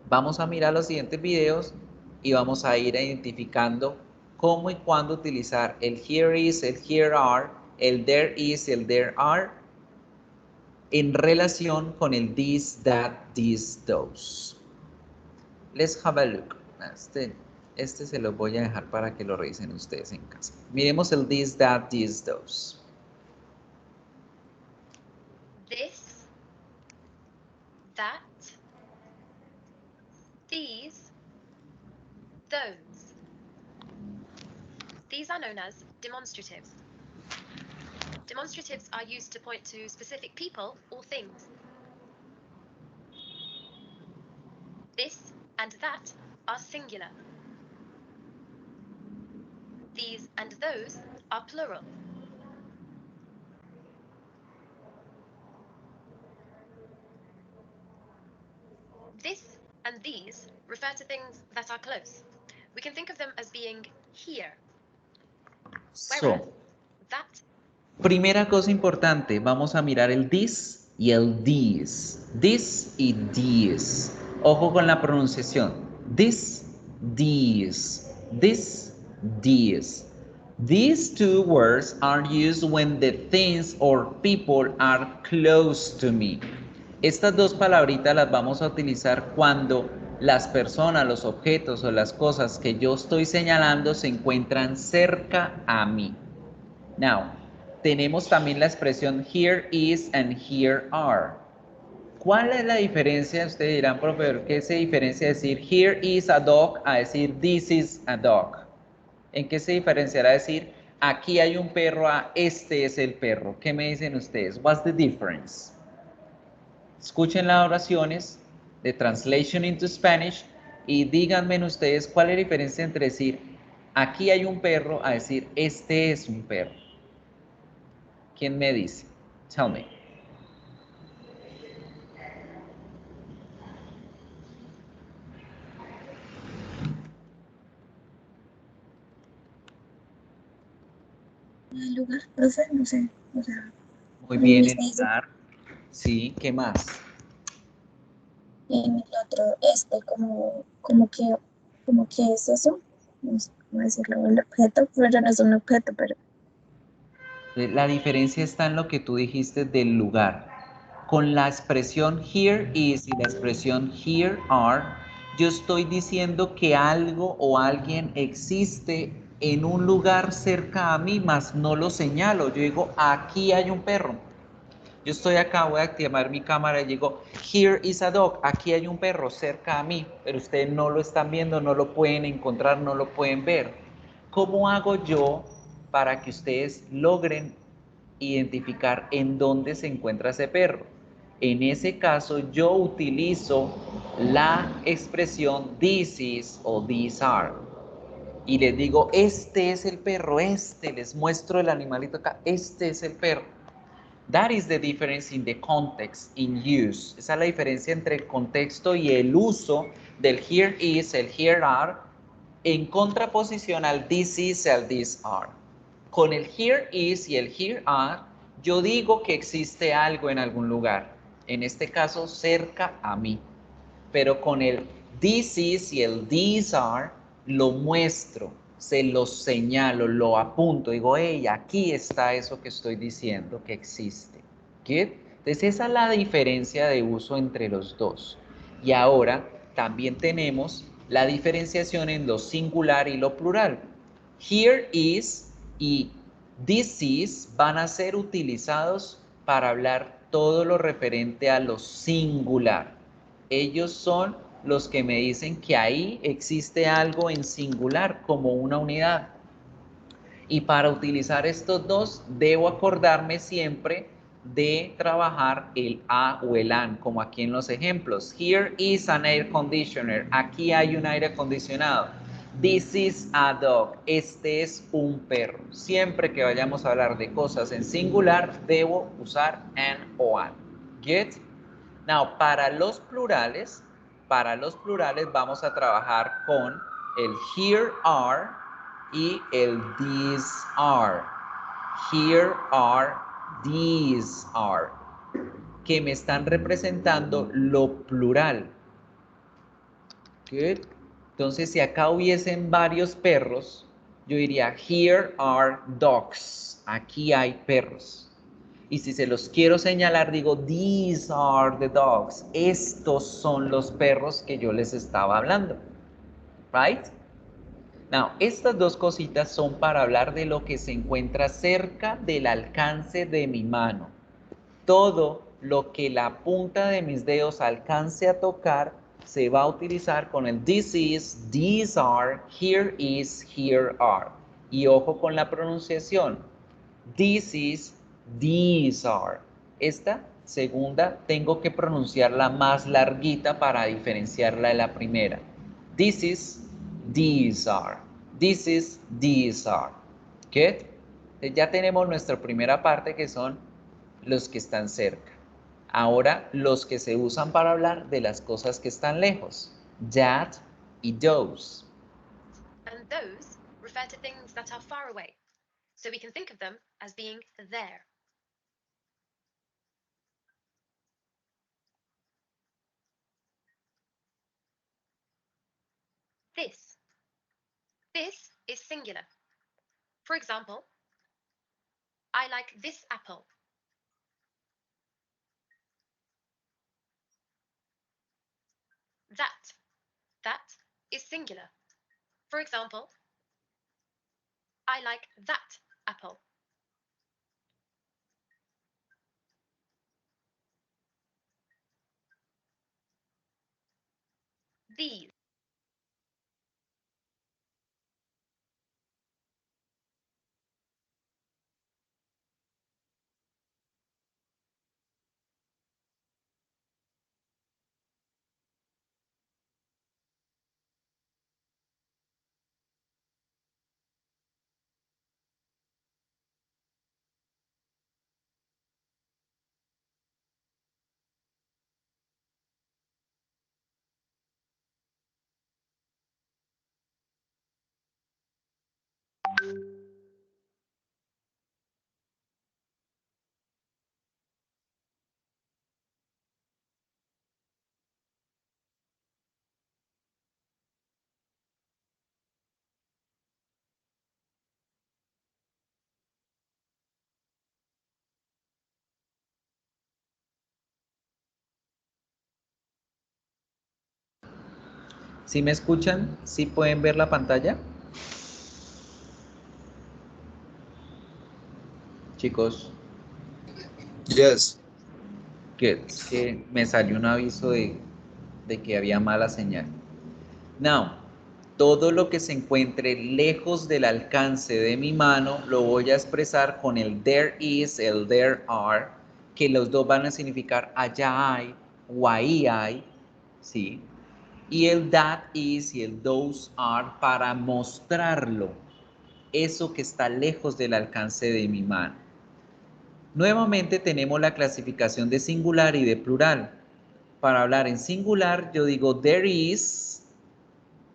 Vamos a mirar los siguientes videos y vamos a ir identificando cómo y cuándo utilizar el here is, el here are, el there is y el there are en relación con el this, that, these, those. Let's have a look. Este se lo voy a dejar para que lo revisen ustedes en casa. Miremos el this, that, these, those. This, that, these, those. These are known as demonstratives. Demonstratives are used to point to specific people or things. This and that are singular. These and those are plural. This and these refer to things that are close. We can think of them as being here. So, That, primera cosa importante, vamos a mirar el this y el these. This y these. Ojo con la pronunciación. This, these. This, these. These two words are used when the things or people are close to me. Estas dos palabritas las vamos a utilizar cuando las personas, los objetos o las cosas que yo estoy señalando se encuentran cerca a mí. Now, tenemos también la expresión here is and here are. ¿Cuál es la diferencia? Ustedes dirán, profesor, ¿qué se diferencia decir here is a dog a decir this is a dog? ¿En qué se diferenciará decir aquí hay un perro a este es el perro? ¿Qué me dicen ustedes? What's the difference? Escuchen las oraciones de Translation into Spanish y díganme ustedes cuál es la diferencia entre decir aquí hay un perro a decir este es un perro. ¿Quién me dice? Tell me. El lugar, profe, no sé, o sea, Muy bien, el el lugar. Sí, ¿qué más? en el otro, como que es eso, no sé cómo decirlo, el objeto, pero no es un objeto, pero La diferencia está en lo que tú dijiste del lugar. Con la expresión here is y la expresión here are, yo estoy diciendo que algo o alguien existe en un lugar cerca a mí, mas no lo señalo. Yo digo, aquí hay un perro. Yo estoy acá, voy a activar mi cámara y digo, here is a dog, aquí hay un perro cerca a mí, pero ustedes no lo están viendo, no lo pueden encontrar, no lo pueden ver. ¿Cómo hago yo para que ustedes logren identificar en dónde se encuentra ese perro? En ese caso, yo utilizo la expresión this is o these are. Y les digo, este es el perro, les muestro el animalito acá, este es el perro. That is the difference in the context, in use. Esa es la diferencia entre el contexto y el uso del here is, el here are, en contraposición al this is, al these are. Con el here is y el here are, yo digo que existe algo en algún lugar. En este caso, cerca a mí. Pero con el this is y el these are, lo muestro, se lo señalo, lo apunto, digo, hey, aquí está eso que estoy diciendo que existe. ¿Get? Entonces esa es la diferencia de uso entre los dos. Y ahora también tenemos la diferenciación en lo singular y lo plural. Here is y this is van a ser utilizados para hablar todo lo referente a lo singular. Ellos son los que me dicen que ahí existe algo en singular como una unidad. Y para utilizar estos dos, debo acordarme siempre de trabajar el a o el an, como aquí en los ejemplos. Here is an air conditioner. Aquí hay un aire acondicionado. This is a dog. Este es un perro. Siempre que vayamos a hablar de cosas en singular, debo usar an o an. Get? Now, para los plurales vamos a trabajar con el here are y el these are. Here are, these are, que me están representando lo plural. Good. Entonces, si acá hubiesen varios perros, yo diría here are dogs. Aquí hay perros. Y si se los quiero señalar, digo, these are the dogs. Estos son los perros que yo les estaba hablando. Right? Now, estas dos cositas son para hablar de lo que se encuentra cerca del alcance de mi mano. Todo lo que la punta de mis dedos alcance a tocar se va a utilizar con el this is, these are, here is, here are. Y ojo con la pronunciación. This is, these are. Esta segunda tengo que pronunciarla más larguita para diferenciarla de la primera. This is, these are. This is, these are. ¿Qué? Ya tenemos nuestra primera parte que son los que están cerca. Ahora los que se usan para hablar de las cosas que están lejos. That y those. And those refer to things that are far away. So we can think of them as being there. This. This is singular. For example, I like this apple. That. That is singular. For example, I like that apple. These. ¿Sí me escuchan? ¿Sí pueden ver la pantalla? Chicos, Yes. es que me salió un aviso de que había mala señal. Now, todo lo que se encuentre lejos del alcance de mi mano lo voy a expresar con el there is, el there are, que los dos van a significar allá hay o ahí hay, ¿sí? Y el that is y el those are para mostrarlo, eso que está lejos del alcance de mi mano. Nuevamente tenemos la clasificación de singular y de plural. Para hablar en singular, yo digo there is,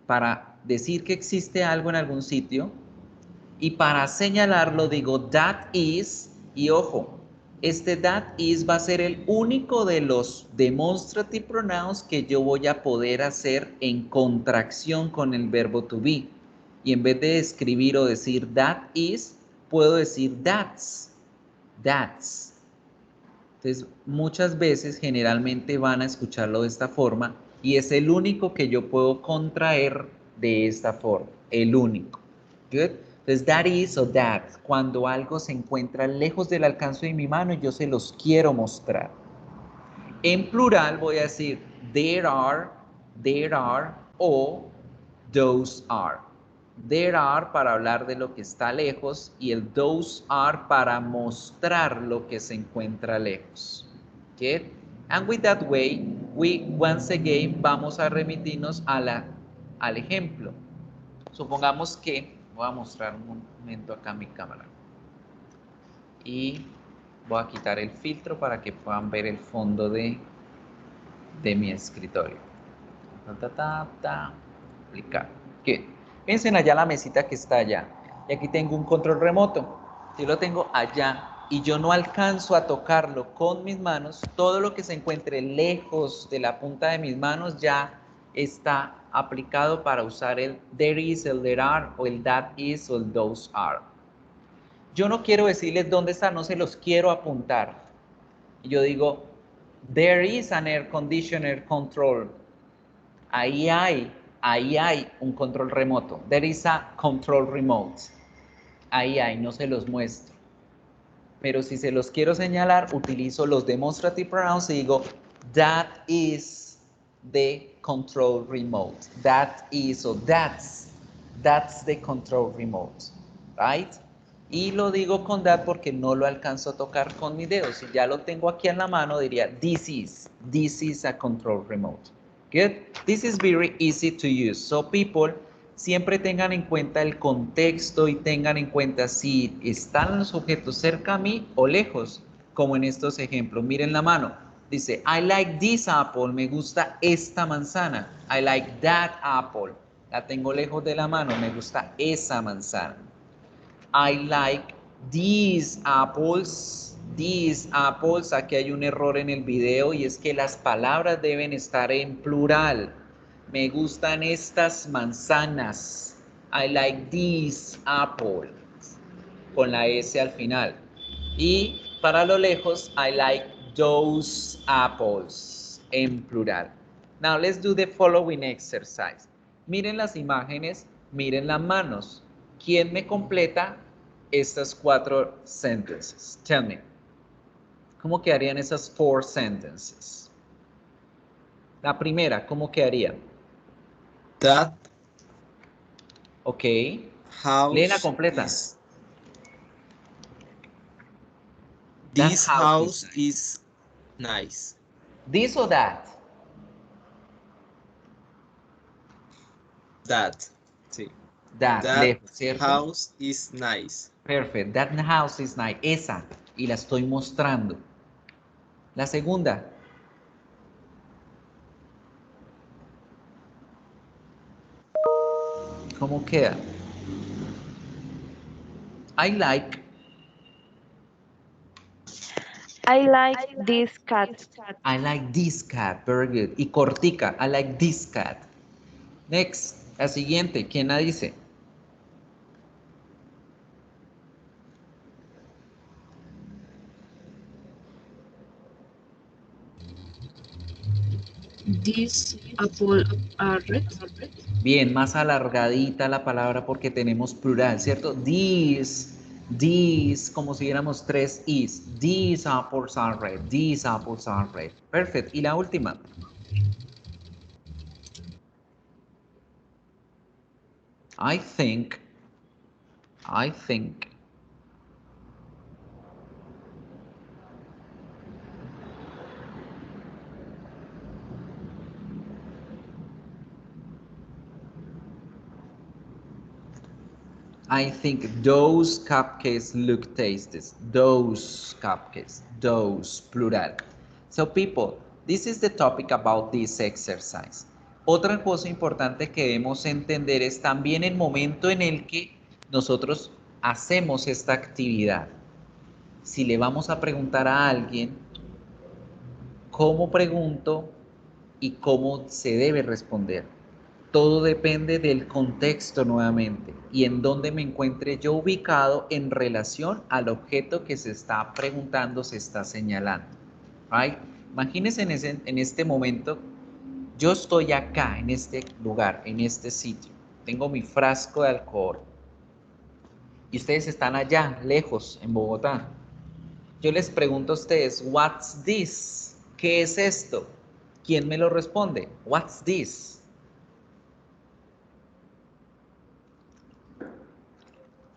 para decir que existe algo en algún sitio, y para señalarlo digo that is, y ojo, este that is va a ser el único de los demonstrative pronouns que yo voy a poder hacer en contracción con el verbo to be. Y en vez de escribir o decir that is, puedo decir that's. That's. Entonces, muchas veces, generalmente van a escucharlo de esta forma y es el único que yo puedo contraer de esta forma. El único. Good. Entonces, that is o that. Cuando algo se encuentra lejos del alcance de mi mano y yo se los quiero mostrar. En plural voy a decir there are o those are. There are para hablar de lo que está lejos y el those are para mostrar lo que se encuentra lejos. Okay? And with that way, we once again vamos a remitirnos al ejemplo. Supongamos que, voy a mostrar un momento acá mi cámara. Y voy a quitar el filtro para que puedan ver el fondo de mi escritorio. Aplicar. ¿Qué? Piensen allá la mesita que está allá. Y aquí tengo un control remoto. Si lo tengo allá y yo no alcanzo a tocarlo con mis manos, todo lo que se encuentre lejos de la punta de mis manos ya está aplicado para usar el there is, el there are, o el that is, o el those are. Yo no quiero decirles dónde está, no se los quiero apuntar. Yo digo, there is an air conditioner control. Ahí hay un control remoto. There is a control remote. Ahí hay, no se los muestro. Pero si se los quiero señalar, utilizo los demonstrative pronouns y digo, that is the control remote. That is o that's the control remote. right? Y lo digo con that porque no lo alcanzo a tocar con mi dedo. Si ya lo tengo aquí en la mano, diría this is a control remote. Good. This is very easy to use. So people, siempre tengan en cuenta el contexto y tengan en cuenta si están los objetos cerca a mí o lejos, como en estos ejemplos. Miren la mano. Dice, I like this apple. Me gusta esta manzana. I like that apple. La tengo lejos de la mano. Me gusta esa manzana. I like these apples. These apples. Aquí hay un error en el video y es que las palabras deben estar en plural. Me gustan estas manzanas. I like these apples. Con la S al final. Y para lo lejos, I like those apples. En plural. Now let's do the following exercise. Miren las imágenes, miren las manos. ¿Quién me completa estas 4 sentences? Tell me. ¿Cómo quedarían esas 4 sentences? La primera, ¿cómo quedaría? That Ok. house Léela completa. is. That This house house is is nice. This or that? That. Sí. That, That lejos, ¿cierto? house is nice. Perfect. That house is nice. Esa. Y la estoy mostrando. La segunda. ¿Cómo queda? I like. I like this cat. I like this cat. Very good. Y cortica. I like this cat. Next. La siguiente. ¿Quién la dice? These apple are red. Bien, más alargadita la palabra porque tenemos plural, ¿cierto? These, como si diéramos 3 is. These apples are red. These apples are red. Perfect. Y la última. I think. I think those cupcakes look tasty. Those cupcakes. Those, plural. So people, this is the topic about this exercise. Otra cosa importante que debemos entender es también el momento en el que nosotros hacemos esta actividad. Si le vamos a preguntar a alguien, ¿cómo pregunto y cómo se debe responder? Todo depende del contexto nuevamente y en dónde me encuentre yo ubicado en relación al objeto que se está preguntando, se está señalando. Right? Imagínense en este momento, yo estoy acá, en este lugar, en este sitio. Tengo mi frasco de alcohol. Y ustedes están allá, lejos, en Bogotá. Yo les pregunto a ustedes, what's this? ¿Qué es esto? ¿Quién me lo responde? What's this?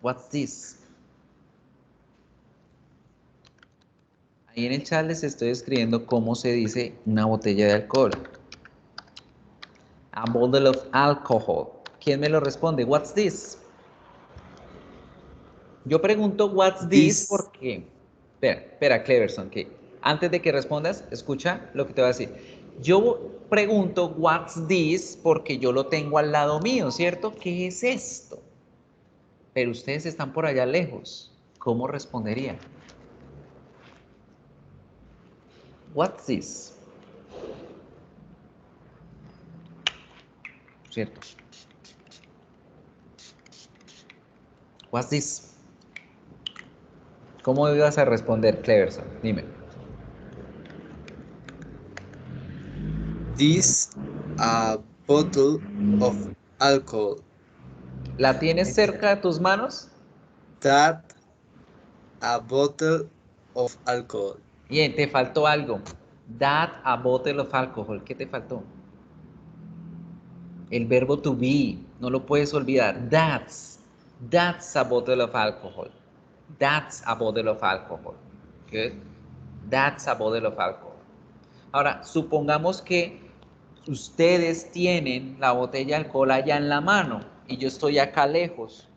What's this? Ahí en el chat les estoy escribiendo cómo se dice una botella de alcohol. A bottle of alcohol. ¿Quién me lo responde? What's this? Yo pregunto what's this porque... Espera, Cleverson, que antes de que respondas, escucha lo que te voy a decir. Yo pregunto what's this porque yo lo tengo al lado mío, ¿cierto? ¿Qué es esto? Pero ustedes están por allá lejos. ¿Cómo responderían? What's this? ¿Cierto? What's this? ¿Cómo ibas a responder, Cleverson? Dime. This a bottle of alcohol. ¿La tienes cerca de tus manos? That a bottle of alcohol. Bien, te faltó algo. That a bottle of alcohol. ¿Qué te faltó? El verbo to be. No lo puedes olvidar. That's. That's a bottle of alcohol. That's a bottle of alcohol. Good. That's a bottle of alcohol. Ahora, supongamos que ustedes tienen la botella de alcohol allá en la mano y yo estoy acá lejos.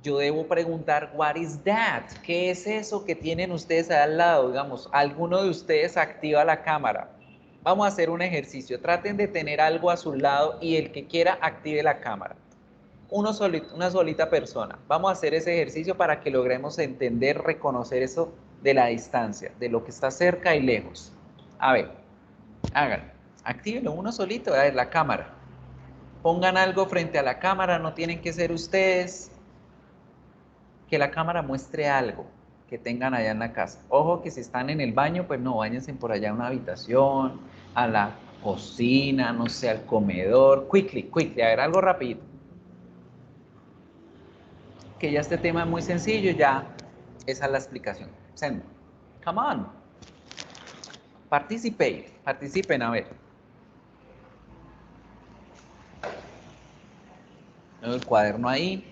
Yo debo preguntar, what is that? ¿Qué es eso que tienen ustedes al lado? Digamos, alguno de ustedes activa la cámara. Vamos a hacer un ejercicio. Traten de tener algo a su lado y el que quiera active la cámara. Una solita persona. Vamos a hacer ese ejercicio para que logremos entender, reconocer eso de la distancia, de lo que está cerca y lejos. A ver, háganlo. Actívenlo uno solito, a ver, la cámara. Pongan algo frente a la cámara, no tienen que ser ustedes. Que la cámara muestre algo que tengan allá en la casa. Ojo que si están en el baño, pues no, váyanse por allá a una habitación, a la cocina, no sé, al comedor. Quickly, a ver, algo rapidito. Que ya este tema es muy sencillo, ya esa es la explicación. Send. Come on. Participen, a ver. Tengo el cuaderno ahí.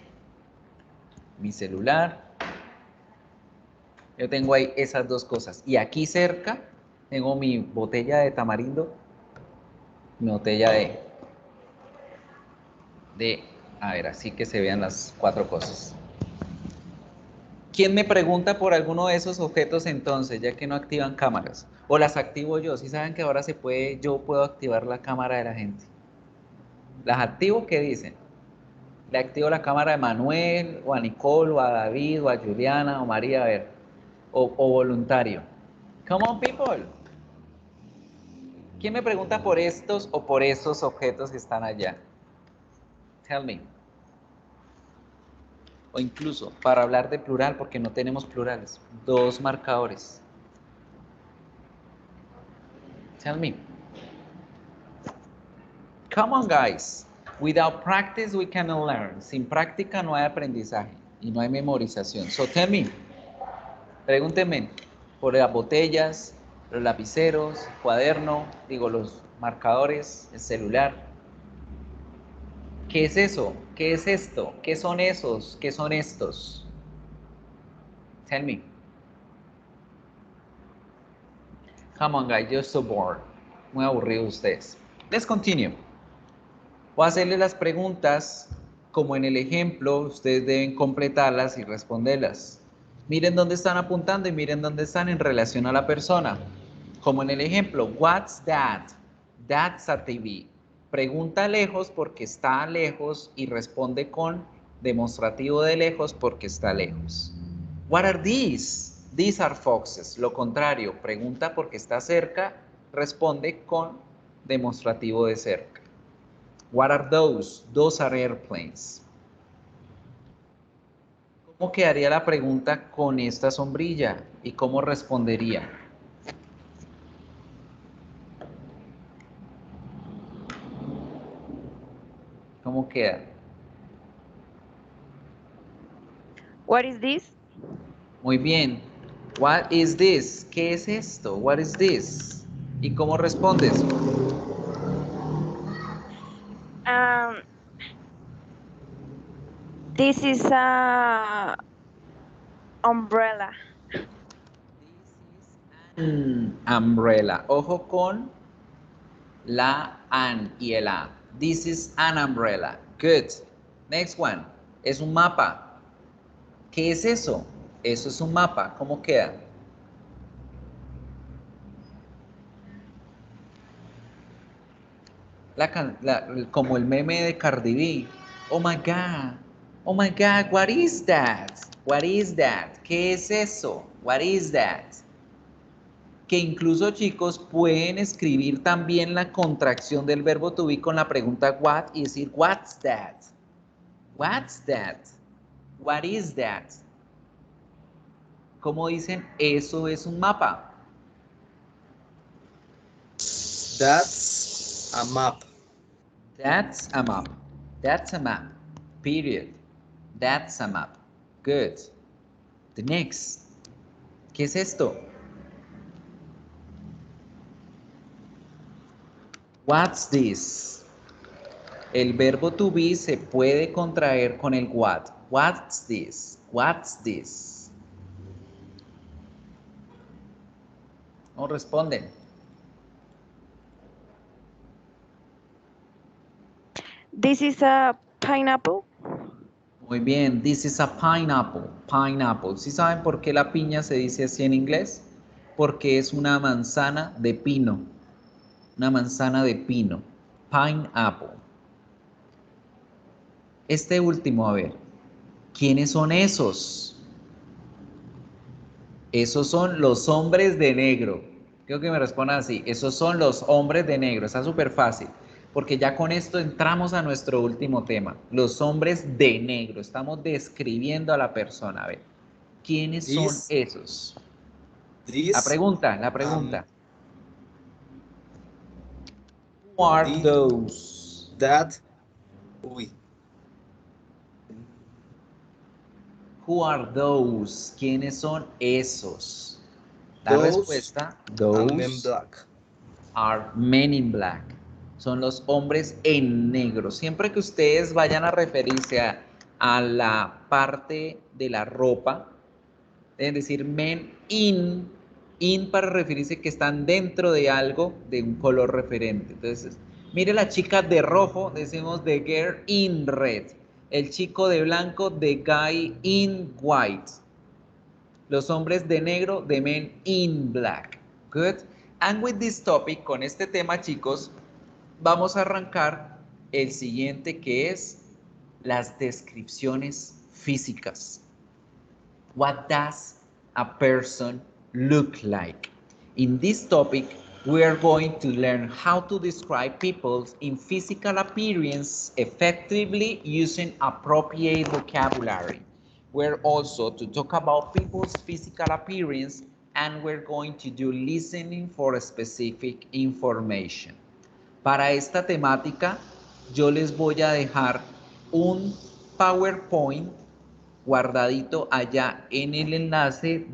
Mi celular. Yo tengo ahí esas dos cosas. Y aquí cerca tengo mi botella de tamarindo, mi botella a ver, así que se vean las cuatro cosas. ¿Quién me pregunta por alguno de esos objetos entonces, ya que no activan cámaras? ¿O las activo yo? Si saben que ahora yo puedo activar la cámara de la gente. ¿Las activo? ¿Qué dicen? Le activo la cámara de Manuel, o a Nicole, o a David, o a Juliana, o María, a ver. O voluntario. Come on, people. ¿Quién me pregunta por estos o por esos objetos que están allá? Tell me. O incluso, para hablar de plural, porque no tenemos plurales, dos marcadores. Tell me. Come on, guys. Without practice, we cannot learn. Sin práctica no hay aprendizaje y no hay memorización. So tell me. Pregúntenme por las botellas, los lapiceros, cuaderno, los marcadores, el celular. ¿Qué es eso? ¿Qué es esto? ¿Qué son esos? ¿Qué son estos? Tell me. Come on, guys, you're so bored. Muy aburridos ustedes. Let's continue. Voy a hacerles las preguntas como en el ejemplo. Ustedes deben completarlas y responderlas. Miren dónde están apuntando y miren dónde están en relación a la persona. Como en el ejemplo, what's that? That's a TV. Pregunta lejos porque está lejos y responde con demostrativo de lejos porque está lejos. What are these? These are foxes. Lo contrario, pregunta porque está cerca, responde con demostrativo de cerca. What are those? Those are airplanes. ¿Cómo quedaría la pregunta con esta sombrilla? ¿Y cómo respondería? ¿Cómo queda? What is this? Muy bien. What is this? ¿Qué es esto? What is this? ¿Y cómo respondes? This is a umbrella. Umbrella. Ojo con la an y el a. This is an umbrella. Good. Next one. Es un mapa. ¿Qué es eso? Eso es un mapa. ¿Cómo queda? Como el meme de Cardi B. Oh my God. Oh my God. What is that? What is that? ¿Qué es eso? What is that? Que incluso, chicos, pueden escribir también la contracción del verbo to be con la pregunta what y decir what's that? What's that? What is that? Como dicen, eso es un mapa. That's a map. That's a map. That's a map. Period. That's a map. Good. The next. ¿Qué es esto? What's this? El verbo to be se puede contraer con el what. What's this? What's this? No responden. This is a pineapple. Muy bien, this is a pineapple. Pineapple. ¿Sí saben por qué la piña se dice así en inglés? Porque es una manzana de pino. Una manzana de pino. Pineapple. Este último, a ver. ¿Quiénes son esos? Esos son los hombres de negro. Creo que me respondan así. Esos son los hombres de negro. Está súper fácil. Porque ya con esto entramos a nuestro último tema. Los hombres de negro. Estamos describiendo a la persona. A ver. ¿Quiénes son esos? La pregunta. Who are those? That. Uy. Who are those? ¿Quiénes son esos? La Those respuesta, are those men black. are men in black. Son los hombres en negro. Siempre que ustedes vayan a referirse a la parte de la ropa, deben decir men in para referirse que están dentro de algo de un color referente. Entonces, mire la chica de rojo, decimos the girl in red. El chico de blanco, the guy in white. Los hombres de negro, the men in black. Good. And with this topic, con este tema, chicos, vamos a arrancar el siguiente, que es las descripciones físicas. What does a person look like? In this topic, we are going to learn how to describe people in physical appearance effectively using appropriate vocabulary. We're also to talk about people's physical appearance, and we're going to do listening for specific information. Para esta temática, yo les voy a dejar un PowerPoint guardadito allá en el enlace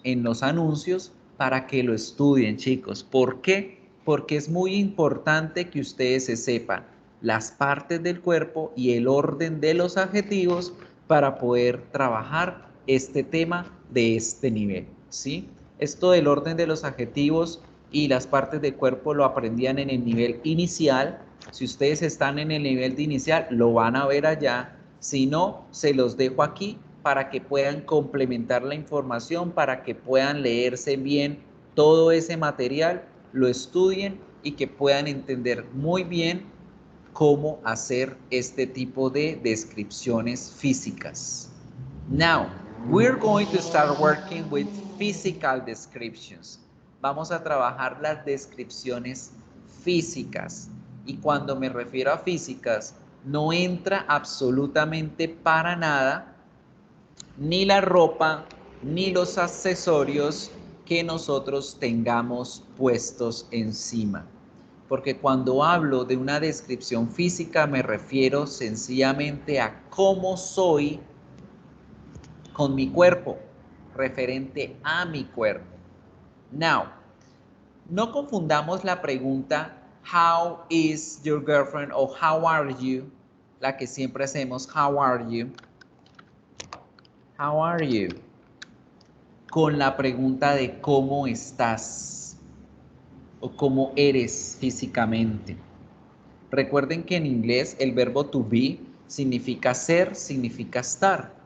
en los anuncios para que lo estudien, chicos. ¿Por qué? Porque es muy importante que ustedes se sepan las partes del cuerpo y el orden de los adjetivos para poder trabajar este tema de este nivel, ¿sí? Esto del orden de los adjetivos y las partes del cuerpo lo aprendían en el nivel inicial. Si ustedes están en el nivel de inicial, lo van a ver allá. Si no, se los dejo aquí para que puedan complementar la información, para que puedan leerse bien todo ese material, lo estudien y que puedan entender muy bien cómo hacer este tipo de descripciones físicas. Now, we're going to start working with physical descriptions. Vamos a trabajar las descripciones físicas. Y cuando me refiero a físicas, no entra absolutamente para nada ni la ropa ni los accesorios que nosotros tengamos puestos encima. Porque cuando hablo de una descripción física me refiero sencillamente a cómo soy con mi cuerpo, referente a mi cuerpo. Now, no confundamos la pregunta how is your girlfriend o how are you, la que siempre hacemos, how are you, con la pregunta de cómo estás o cómo eres físicamente. Recuerden que en inglés el verbo to be significa ser, significa estar.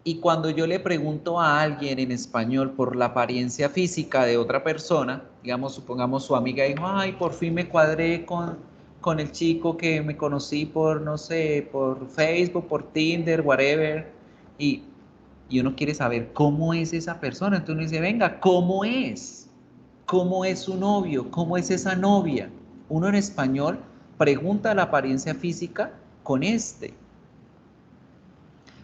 Y cuando yo le pregunto a alguien en español por la apariencia física de otra persona, digamos, supongamos su amiga dijo, ay, por fin me cuadré con el chico que me conocí por, no sé, por Facebook, por Tinder, whatever, y uno quiere saber cómo es esa persona. Entonces uno dice, venga, ¿cómo es? ¿Cómo es su novio? ¿Cómo es esa novia? Uno en español pregunta la apariencia física con este.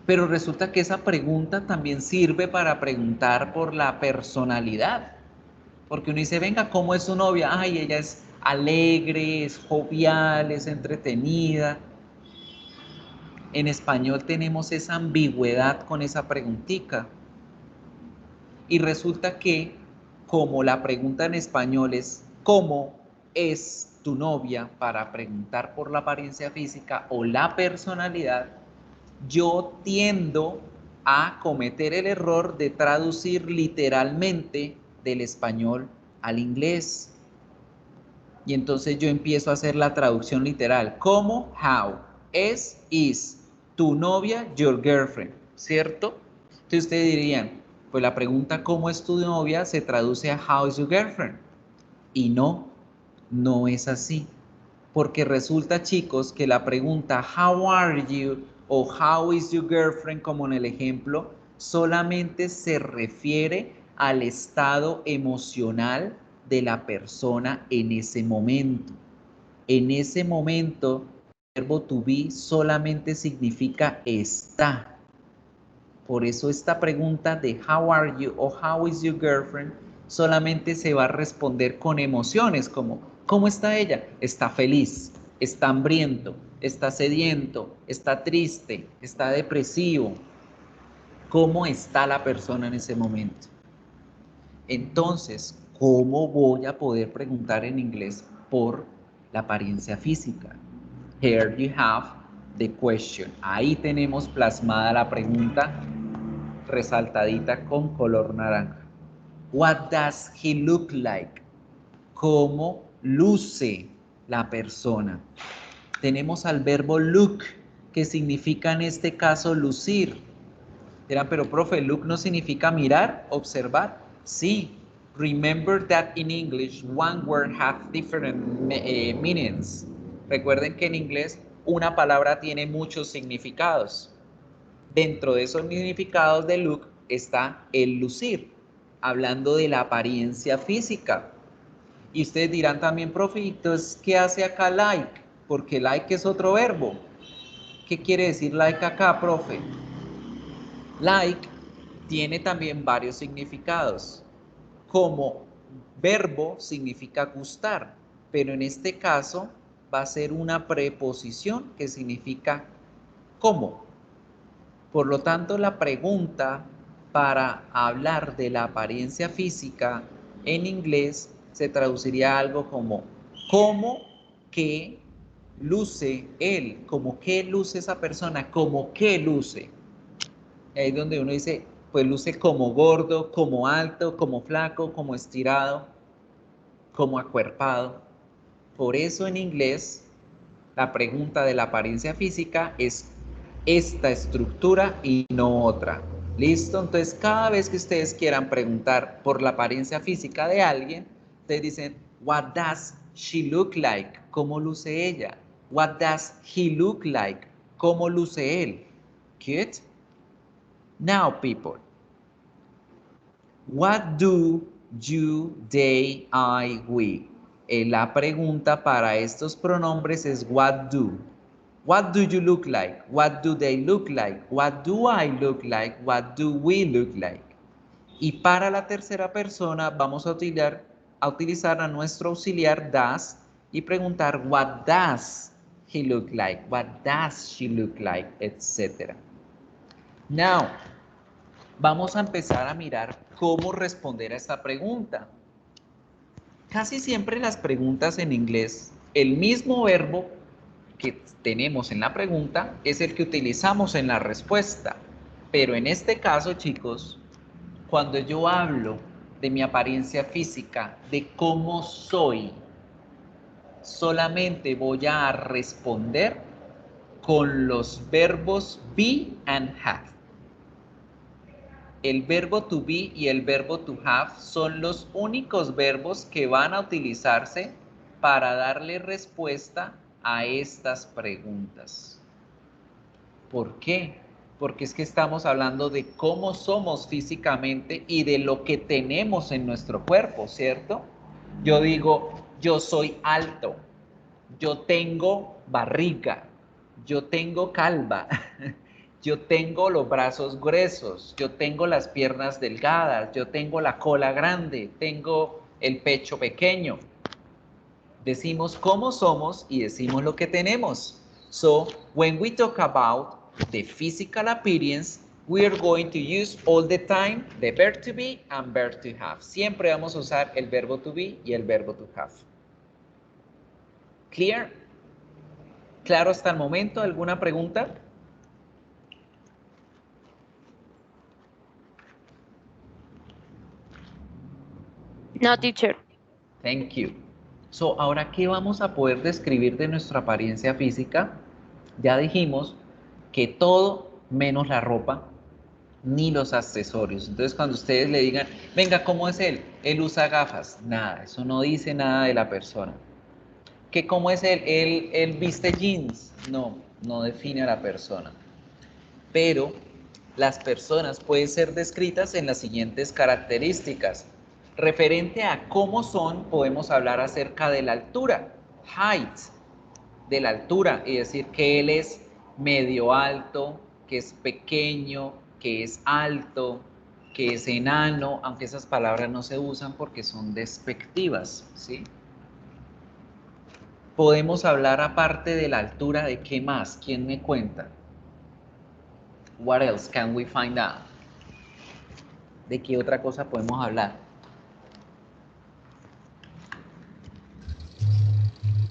Pero resulta que esa pregunta también sirve para preguntar por la personalidad. Porque uno dice, venga, ¿cómo es su novia? Ay, ella es alegre, es jovial, es entretenida. En español tenemos esa ambigüedad con esa preguntica. Y resulta que, como la pregunta en español es, ¿cómo es tu novia para preguntar por la apariencia física o la personalidad, yo tiendo a cometer el error de traducir literalmente del español al inglés. Y entonces yo empiezo a hacer la traducción literal. ¿Cómo? How. Es, is. Tu novia, your girlfriend. ¿Cierto? Entonces ustedes dirían, pues la pregunta ¿cómo es tu novia? Se traduce a how is your girlfriend. Y no, no es así. Porque resulta, chicos, que la pregunta how are you o how is your girlfriend, como en el ejemplo, solamente se refiere al estado emocional de la persona en ese momento. En ese momento, el verbo to be solamente significa está. Por eso esta pregunta de how are you o how is your girlfriend solamente se va a responder con emociones como ¿cómo está ella? Está feliz, está hambriento, está sediento, está triste, está depresivo. ¿Cómo está la persona en ese momento? Entonces, ¿cómo voy a poder preguntar en inglés por la apariencia física? Here you have the question. Ahí tenemos plasmada la pregunta resaltadita con color naranja. What does he look like? ¿Cómo luce la persona? Tenemos al verbo look, que significa en este caso lucir. Dirán, pero profe, look no significa mirar, observar. Sí. Remember that in English, one word has different meanings. Recuerden que en inglés una palabra tiene muchos significados. Dentro de esos significados de look está el lucir, hablando de la apariencia física. Y ustedes dirán también, profe, entonces, ¿qué hace acá like? Porque like es otro verbo. ¿Qué quiere decir like acá, profe? Like tiene también varios significados. Como verbo significa gustar, pero en este caso va a ser una preposición que significa cómo. Por lo tanto, la pregunta para hablar de la apariencia física en inglés se traduciría algo como ¿cómo que luce él? ¿Cómo que luce esa persona? ¿Cómo que luce? Ahí es donde uno dice, pues luce como gordo, como alto, como flaco, como estirado, como acuerpado. Por eso en inglés la pregunta de la apariencia física es esta estructura y no otra. ¿Listo? Entonces, cada vez que ustedes quieran preguntar por la apariencia física de alguien, ustedes dicen, what does she look like? ¿Cómo luce ella? What does he look like? ¿Cómo luce él? Good? Now, people, what do you, they, I, we? La pregunta para estos pronombres es what do. What do you look like? What do they look like? What do I look like? What do we look like? Y para la tercera persona vamos a utilizar a nuestro auxiliar does y preguntar what does he look like? What does she look like? Etcétera. Now, vamos a empezar a mirar cómo responder a esta pregunta. Casi siempre las preguntas en inglés, el mismo verbo que tenemos en la pregunta es el que utilizamos en la respuesta. Pero en este caso, chicos, cuando yo hablo de mi apariencia física, de cómo soy, solamente voy a responder con los verbos be and have. El verbo to be y el verbo to have son los únicos verbos que van a utilizarse para darle respuesta a estas preguntas. ¿Por qué? Porque es que estamos hablando de cómo somos físicamente y de lo que tenemos en nuestro cuerpo, ¿cierto? Yo digo, yo soy alto, yo tengo barriga, yo tengo calva, yo tengo los brazos gruesos, yo tengo las piernas delgadas, yo tengo la cola grande, tengo el pecho pequeño. Decimos cómo somos y decimos lo que tenemos. So, when we talk about the physical appearance, we are going to use all the time the verb to be and verb to have. Siempre vamos a usar el verbo to be y el verbo to have. Clear? ¿Claro hasta el momento? ¿Alguna pregunta? No, teacher. Thank you. So, ahora, ¿qué vamos a poder describir de nuestra apariencia física? Ya dijimos que todo menos la ropa ni los accesorios. Entonces, cuando ustedes le digan, venga, ¿cómo es él? Él usa gafas. Nada, eso no dice nada de la persona. ¿Que cómo es él? Él viste jeans. No, no define a la persona. Pero las personas pueden ser descritas en las siguientes características. Referente a cómo son, podemos hablar acerca de la altura, height, de la altura, y decir que él es medio alto, que es pequeño, que es alto, que es enano, aunque esas palabras no se usan porque son despectivas, ¿sí? Podemos hablar aparte de la altura de qué más, ¿quién me cuenta? What else can we find out? ¿De qué otra cosa podemos hablar?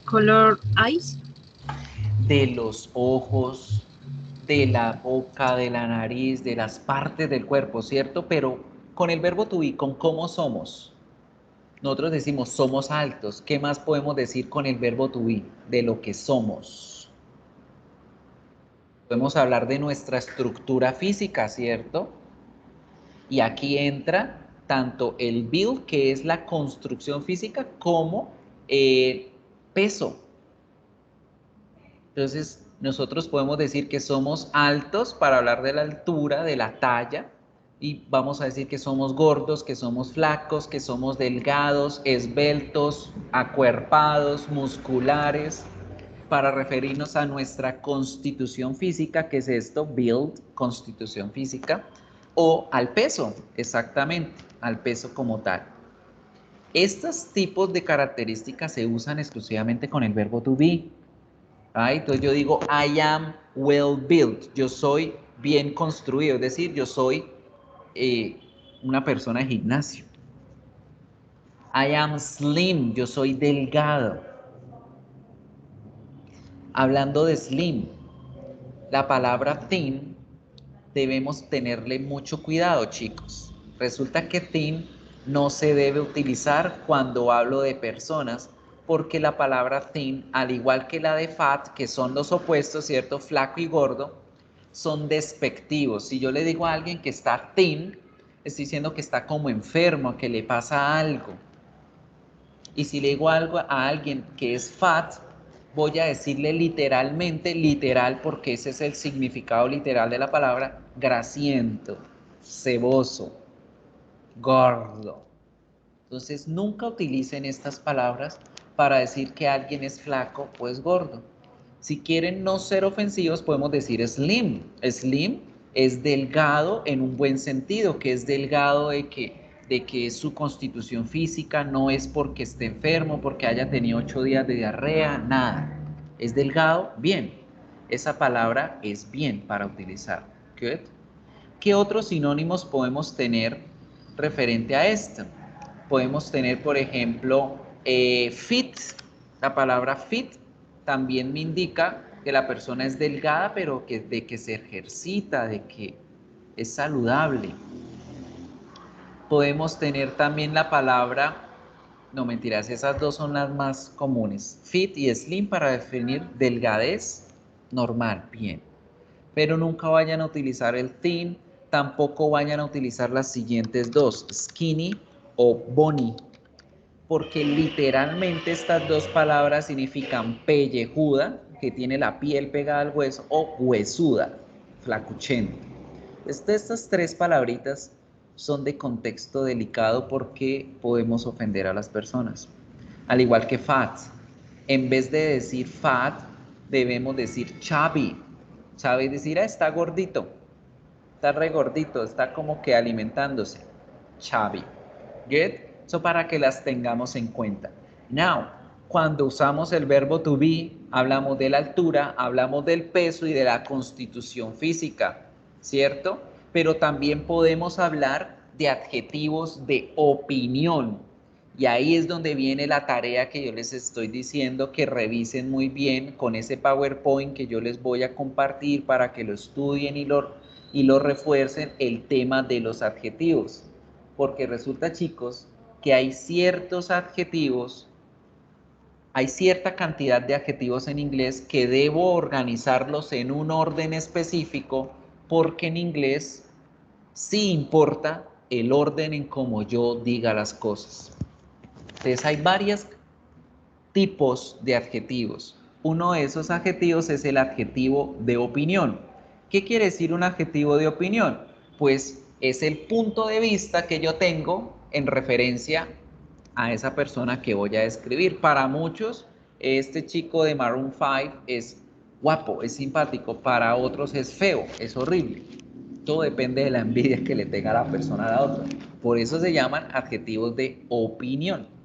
Color eyes. De los ojos, de la boca, de la nariz, de las partes del cuerpo, ¿cierto? Pero con el verbo to be, con cómo somos. Nosotros decimos somos altos. ¿Qué más podemos decir con el verbo to be? De lo que somos. Podemos hablar de nuestra estructura física, ¿cierto? Y aquí entra tanto el build, que es la construcción física, como el peso. Entonces, nosotros podemos decir que somos altos para hablar de la altura, de la talla, y vamos a decir que somos gordos, que somos flacos, que somos delgados, esbeltos, acuerpados, musculares, para referirnos a nuestra constitución física, que es esto, build, constitución física, o al peso, exactamente, al peso como tal. Estos tipos de características se usan exclusivamente con el verbo to be. Entonces yo digo, I am well built, yo soy bien construido, es decir, yo soy una persona de gimnasio. I am slim, yo soy delgado. Hablando de slim, la palabra thin debemos tenerle mucho cuidado, chicos. Resulta que thin no se debe utilizar cuando hablo de personas, porque la palabra thin, al igual que la de fat, que son los opuestos, ¿cierto? Flaco y gordo, son despectivos. Si yo le digo a alguien que está thin, estoy diciendo que está como enfermo, que le pasa algo. Y si le digo algo a alguien que es fat, voy a decirle literalmente, literal, porque ese es el significado literal de la palabra, grasiento, ceboso, gordo. Entonces, nunca utilicen estas palabras para decir que alguien es flaco o es gordo. Si quieren no ser ofensivos, podemos decir slim. Slim es delgado en un buen sentido, que es delgado de que su constitución física no es porque esté enfermo, porque haya tenido 8 días de diarrea, nada. Es delgado, bien. Esa palabra es bien para utilizar. Good. ¿Qué otros sinónimos podemos tener referente a esto? Podemos tener, por ejemplo, fit. La palabra fit también me indica que la persona es delgada, pero de que se ejercita, de que es saludable. Podemos tener también la palabra, no mentiras, esas dos son las más comunes, fit y slim, para definir delgadez normal, bien. Pero nunca vayan a utilizar el thin, tampoco vayan a utilizar las siguientes dos, skinny o bony, porque literalmente estas dos palabras significan pellejuda, que tiene la piel pegada al hueso, o huesuda, flacuchenta. Estas tres palabritas son de contexto delicado porque podemos ofender a las personas. Al igual que fat, en vez de decir fat, debemos decir chubby. ¿Sabes decir? Está gordito, está re gordito, está como que alimentándose. Chubby. Good? Eso para que las tengamos en cuenta. Now, cuando usamos el verbo to be, hablamos de la altura, hablamos del peso y de la constitución física, ¿cierto? Pero también podemos hablar de adjetivos de opinión. Y ahí es donde viene la tarea que yo les estoy diciendo que revisen muy bien con ese PowerPoint que yo les voy a compartir para que lo estudien y lo refuercen, el tema de los adjetivos. Porque resulta, chicos, que hay ciertos adjetivos, hay cierta cantidad de adjetivos en inglés que debo organizarlos en un orden específico porque en inglés sí importa el orden en cómo yo diga las cosas. Entonces hay varios tipos de adjetivos. Uno de esos adjetivos es el adjetivo de opinión. ¿Qué quiere decir un adjetivo de opinión? Pues es el punto de vista que yo tengo en referencia a esa persona que voy a describir. Para muchos, este chico de Maroon 5 es guapo, es simpático. Para otros es feo, es horrible. Todo depende de la envidia que le tenga la persona a la otra. Por eso se llaman adjetivos de opinión.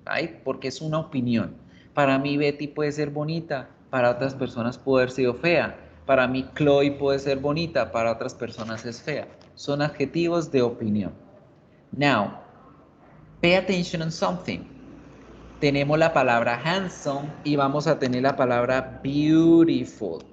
¿Right? Porque es una opinión. Para mí Betty puede ser bonita, para otras personas puede haber sido fea. Para mí Chloe puede ser bonita, para otras personas es fea. Son adjetivos de opinión. Now, pay attention on something. Tenemos la palabra handsome y vamos a tener la palabra beautiful.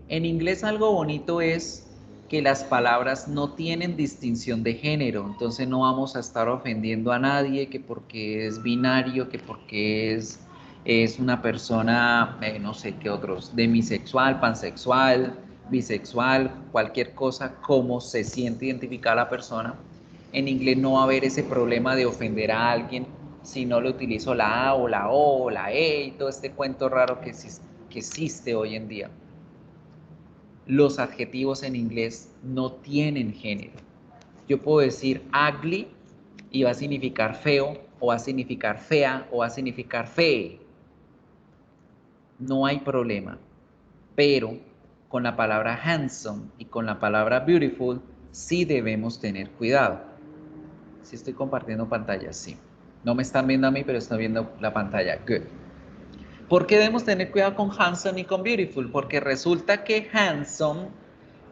En inglés algo bonito es que las palabras no tienen distinción de género, entonces no vamos a estar ofendiendo a nadie que porque es binario, que porque es una persona, no sé qué otros, demisexual, pansexual, bisexual, cualquier cosa, como se siente identificada la persona. En inglés no va a haber ese problema de ofender a alguien si no le utilizo la A o la O o la E y todo este cuento raro que existe hoy en día. Los adjetivos en inglés no tienen género. Yo puedo decir ugly y va a significar feo, o va a significar fea, o va a significar fee. No hay problema. Pero con la palabra handsome y con la palabra beautiful sí debemos tener cuidado. Si estoy compartiendo pantalla, sí. No me están viendo a mí, pero estoy viendo la pantalla. Good. ¿Por qué debemos tener cuidado con handsome y con beautiful? Porque resulta que handsome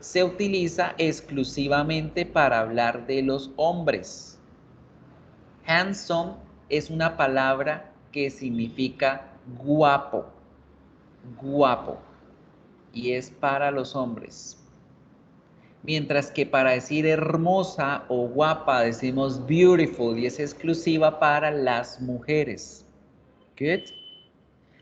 se utiliza exclusivamente para hablar de los hombres. Handsome es una palabra que significa guapo, guapo, y es para los hombres. Mientras que para decir hermosa o guapa decimos beautiful y es exclusiva para las mujeres. Good.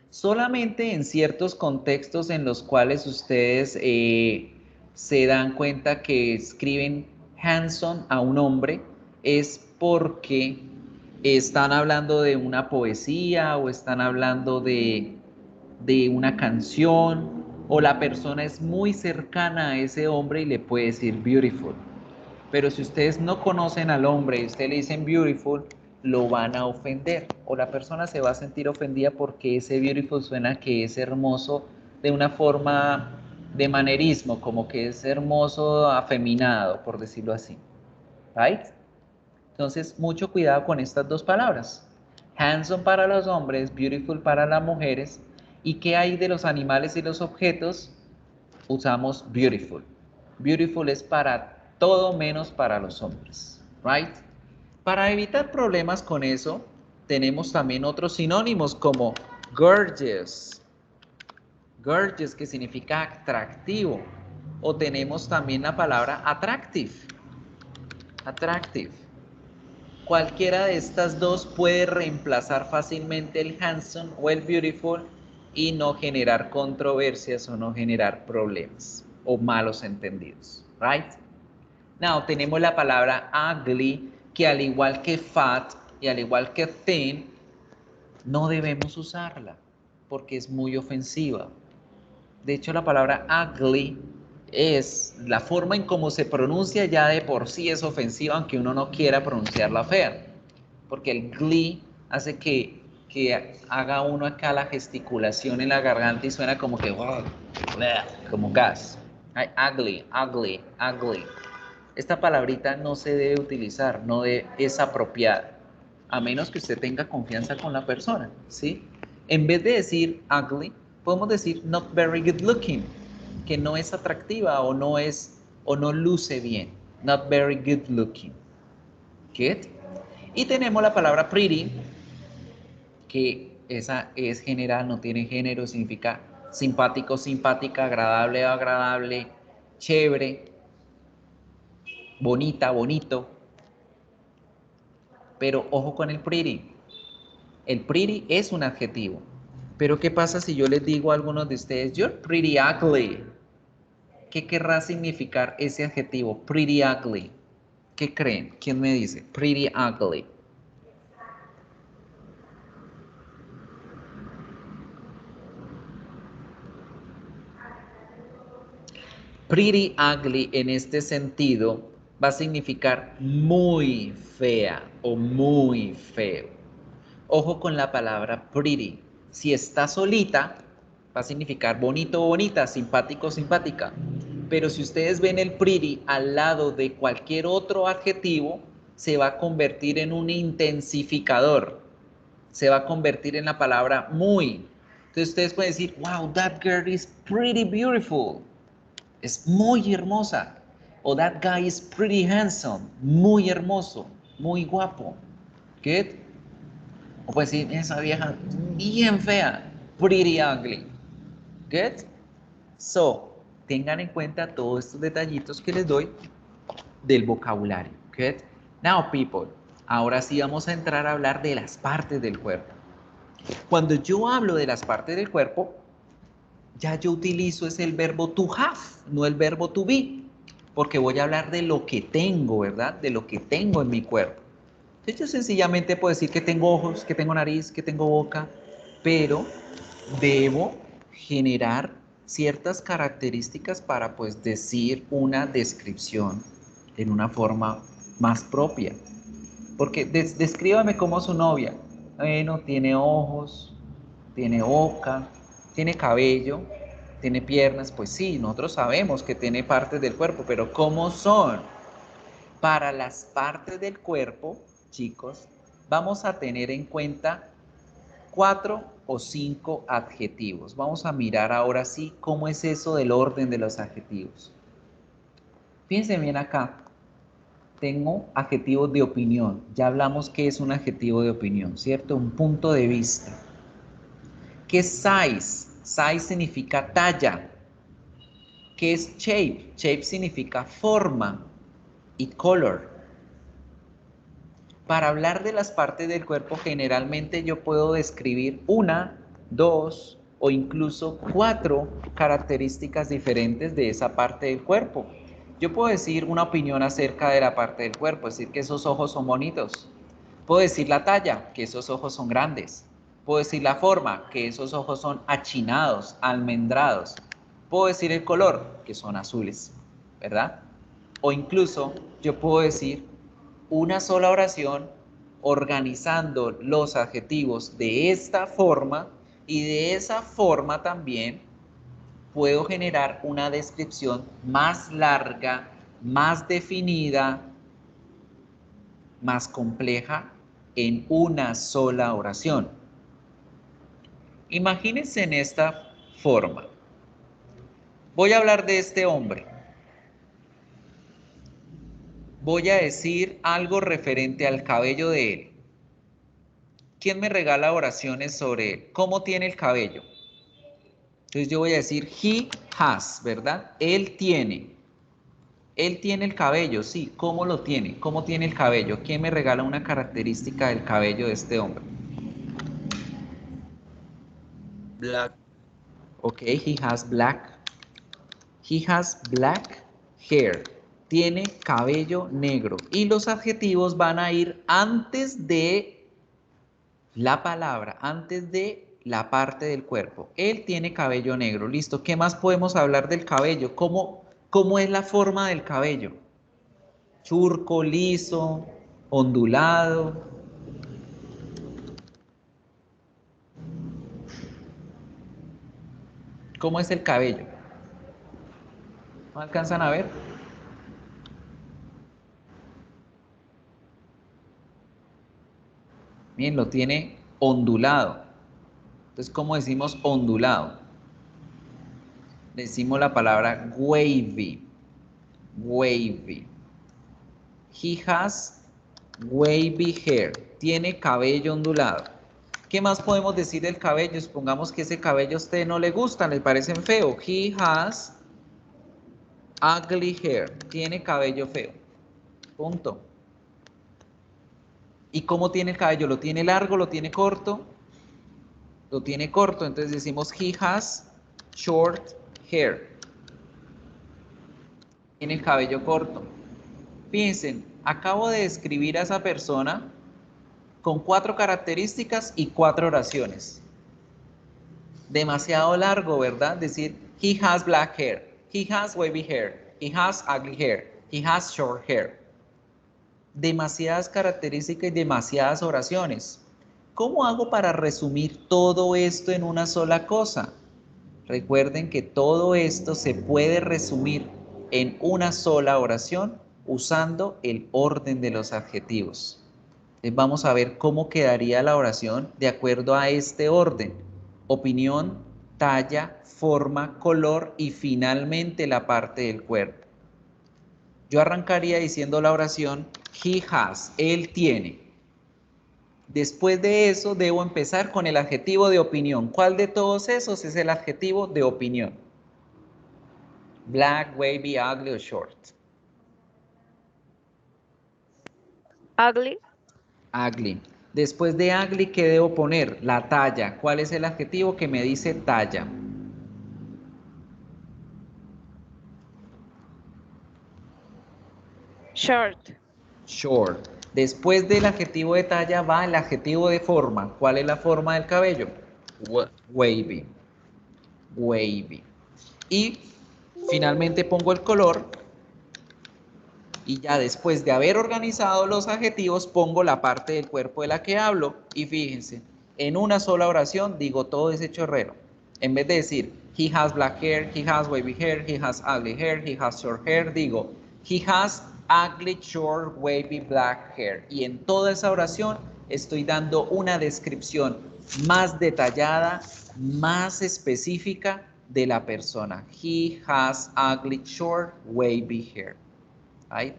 Solamente en ciertos contextos en los cuales ustedes se dan cuenta que escriben handsome a un hombre es porque están hablando de una poesía o están hablando de una canción o la persona es muy cercana a ese hombre y le puede decir beautiful. Pero si ustedes no conocen al hombre y ustedes le dicen beautiful, lo van a ofender o la persona se va a sentir ofendida porque ese beautiful suena que es hermoso de una forma de manerismo, como que es hermoso afeminado, por decirlo así. Right? Entonces, mucho cuidado con estas dos palabras. Handsome para los hombres, beautiful para las mujeres. ¿Y qué hay de los animales y los objetos? Usamos beautiful. Beautiful es para todo menos para los hombres. Right? Para evitar problemas con eso, tenemos también otros sinónimos como gorgeous. Gorgeous, que significa atractivo. O tenemos también la palabra attractive. Attractive. Cualquiera de estas dos puede reemplazar fácilmente el handsome o el beautiful y no generar controversias o no generar problemas o malos entendidos. Right? Now, tenemos la palabra ugly, que al igual que fat y al igual que thin, no debemos usarla porque es muy ofensiva. De hecho, la palabra ugly es la forma en cómo se pronuncia ya de por sí es ofensiva, aunque uno no quiera pronunciarla fea, porque el glee hace que haga uno acá la gesticulación en la garganta y suena como que como gas. Ugly, ugly, ugly. Esta palabrita no se debe utilizar, no es apropiada, a menos que usted tenga confianza con la persona, ¿sí? En vez de decir ugly, podemos decir not very good looking, que no es atractiva o no luce bien. Not very good looking. Good. Y tenemos la palabra pretty, que esa es general, no tiene género, significa simpático, simpática, agradable, agradable, chévere, bonita, bonito. Pero ojo con el pretty. El pretty es un adjetivo. Pero ¿qué pasa si yo les digo a algunos de ustedes, you're pretty ugly? ¿Qué querrá significar ese adjetivo, pretty ugly? ¿Qué creen? ¿Quién me dice? Pretty ugly. Pretty ugly en este sentido va a significar muy fea o muy feo. Ojo con la palabra pretty. Si está solita, va a significar bonito o bonita, simpático o simpática. Pero si ustedes ven el pretty al lado de cualquier otro adjetivo, se va a convertir en un intensificador. Se va a convertir en la palabra muy. Entonces ustedes pueden decir, wow, that girl is pretty beautiful. Es muy hermosa. O that guy is pretty handsome. Muy hermoso, muy guapo. Good. O puede decir, esa vieja bien fea. Pretty ugly. Good. So, tengan en cuenta todos estos detallitos que les doy del vocabulario. Good. Now, people, ahora sí vamos a entrar a hablar de las partes del cuerpo. Cuando yo hablo de las partes del cuerpo, ya yo utilizo es el verbo to have, no el verbo to be, porque voy a hablar de lo que tengo, ¿verdad? De lo que tengo en mi cuerpo. Entonces yo sencillamente puedo decir que tengo ojos, que tengo nariz, que tengo boca, pero debo generar ciertas características para pues decir una descripción en una forma más propia. Porque descríbame cómo es su novia. Bueno, tiene ojos, tiene boca, tiene cabello, tiene piernas. Pues sí, nosotros sabemos que tiene partes del cuerpo, pero ¿cómo son? Para las partes del cuerpo, chicos, vamos a tener en cuenta 4 o 5 adjetivos. Vamos a mirar ahora sí cómo es eso del orden de los adjetivos. Fíjense bien acá. Tengo adjetivos de opinión. Ya hablamos qué es un adjetivo de opinión, ¿cierto? Un punto de vista. ¿Qué es size? Size significa talla. ¿Qué es shape? Shape significa forma. Y color. Para hablar de las partes del cuerpo, generalmente yo puedo describir 1, 2 o incluso 4 características diferentes de esa parte del cuerpo. Yo puedo decir una opinión acerca de la parte del cuerpo, decir que esos ojos son bonitos. Puedo decir la talla, que esos ojos son grandes. Puedo decir la forma, que esos ojos son achinados, almendrados. Puedo decir el color, que son azules, ¿verdad? O incluso yo puedo decir una sola oración organizando los adjetivos de esta forma y de esa forma también puedo generar una descripción más larga, más definida, más compleja en una sola oración. Imagínense en esta forma. Voy a hablar de este hombre. Voy a decir algo referente al cabello de él. ¿Quién me regala oraciones sobre él? ¿Cómo tiene el cabello? Entonces yo voy a decir he has, ¿verdad? Él tiene. Él tiene el cabello, sí. ¿Cómo lo tiene? ¿Cómo tiene el cabello? ¿Quién me regala una característica del cabello de este hombre? Black. Ok, he has black. He has black hair. Tiene cabello negro. Y los adjetivos van a ir antes de la palabra, antes de la parte del cuerpo. Él tiene cabello negro. Listo. ¿Qué más podemos hablar del cabello? ¿Cómo es la forma del cabello? Churco, liso, ondulado. ¿Cómo es el cabello? ¿No alcanzan a ver? Bien, lo tiene ondulado. Entonces, ¿cómo decimos ondulado? Decimos la palabra wavy. Wavy. He has Wavy hair. Tiene cabello ondulado. ¿Qué más podemos decir del cabello? Supongamos que ese cabello a usted no le gusta, le parecen feo. He has ugly hair. Tiene cabello feo. Punto. ¿Y cómo tiene el cabello? ¿Lo tiene largo? ¿Lo tiene corto? Lo tiene corto. Entonces decimos he has short hair. Tiene el cabello corto. Fíjense, acabo de describir a esa persona con 4 características y 4 oraciones. Demasiado largo, ¿verdad? Decir, he has black hair, he has wavy hair, he has ugly hair, he has short hair. Demasiadas características y demasiadas oraciones. ¿Cómo hago para resumir todo esto en una sola cosa? Recuerden que todo esto se puede resumir en una sola oración usando el orden de los adjetivos. Entonces vamos a ver cómo quedaría la oración de acuerdo a este orden. Opinión, talla, forma, color y finalmente la parte del cuerpo. Yo arrancaría diciendo la oración he has, él tiene. Después de eso debo empezar con el adjetivo de opinión. ¿Cuál de todos esos es el adjetivo de opinión? Black, wavy, ugly o short. Ugly. Ugly. Después de ugly, ¿qué debo poner? La talla. ¿Cuál es el adjetivo que me dice talla? Short. Short. Después del adjetivo de talla va el adjetivo de forma. ¿Cuál es la forma del cabello? Wavy. Wavy. Y finalmente pongo el color. Y ya después de haber organizado los adjetivos, pongo la parte del cuerpo de la que hablo. Y fíjense, en una sola oración digo todo ese chorrero. En vez de decir, he has black hair, he has wavy hair, he has ugly hair, he has short hair, digo, he has ugly, short, wavy, black hair. Y en toda esa oración estoy dando una descripción más detallada, más específica de la persona. He has ugly, short, wavy hair. ¿Right?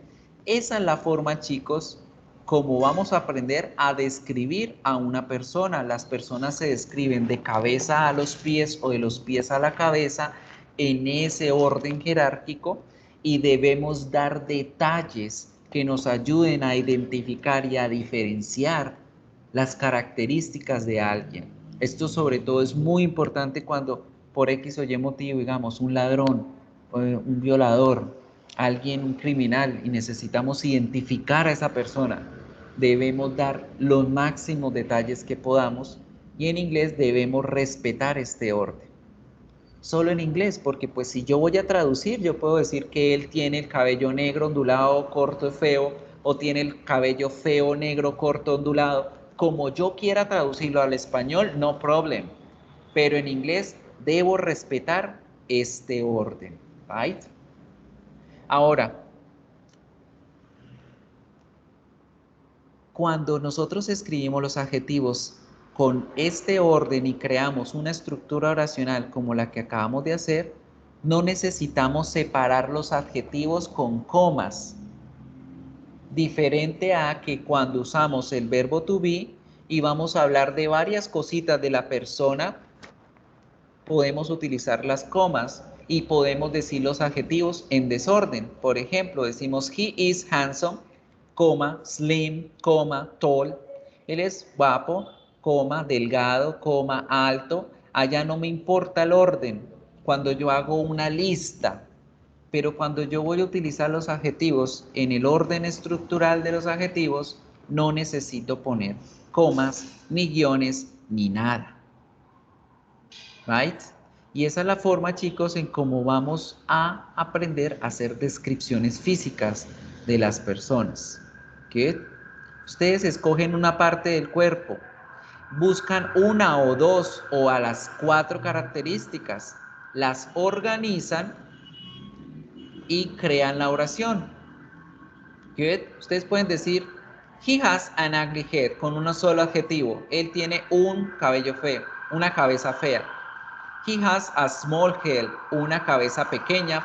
Esa es la forma, chicos, como vamos a aprender a describir a una persona. Las personas se describen de cabeza a los pies o de los pies a la cabeza en ese orden jerárquico y debemos dar detalles que nos ayuden a identificar y a diferenciar las características de alguien. Esto sobre todo es muy importante cuando por X o Y motivo, digamos, un ladrón, un violador, alguien, un criminal, y necesitamos identificar a esa persona. Debemos dar los máximos detalles que podamos y en inglés debemos respetar este orden. Solo en inglés, porque pues si yo voy a traducir, yo puedo decir que él tiene el cabello negro, ondulado, corto, feo, o tiene el cabello feo, negro, corto, ondulado. Como yo quiera traducirlo al español, no problem. Pero en inglés debo respetar este orden, right? Ahora, cuando nosotros escribimos los adjetivos con este orden y creamos una estructura oracional como la que acabamos de hacer, no necesitamos separar los adjetivos con comas. Diferente a que cuando usamos el verbo to be y vamos a hablar de varias cositas de la persona, podemos utilizar las comas y podemos decir los adjetivos en desorden. Por ejemplo, decimos he is handsome, coma, slim, coma, tall. Él es guapo, coma, delgado, coma, alto. Allá no me importa el orden cuando yo hago una lista, pero cuando yo voy a utilizar los adjetivos en el orden estructural de los adjetivos, no necesito poner comas, ni guiones, ni nada. Right? Y esa es la forma, chicos, en cómo vamos a aprender a hacer descripciones físicas de las personas. ¿Qué? Ustedes escogen una parte del cuerpo, buscan una o dos o a las 4 características, las organizan y crean la oración. ¿Qué? Ustedes pueden decir, he has an ugly head, con un solo adjetivo. Él tiene un cabello feo, una cabeza fea. He has a small head, una cabeza pequeña.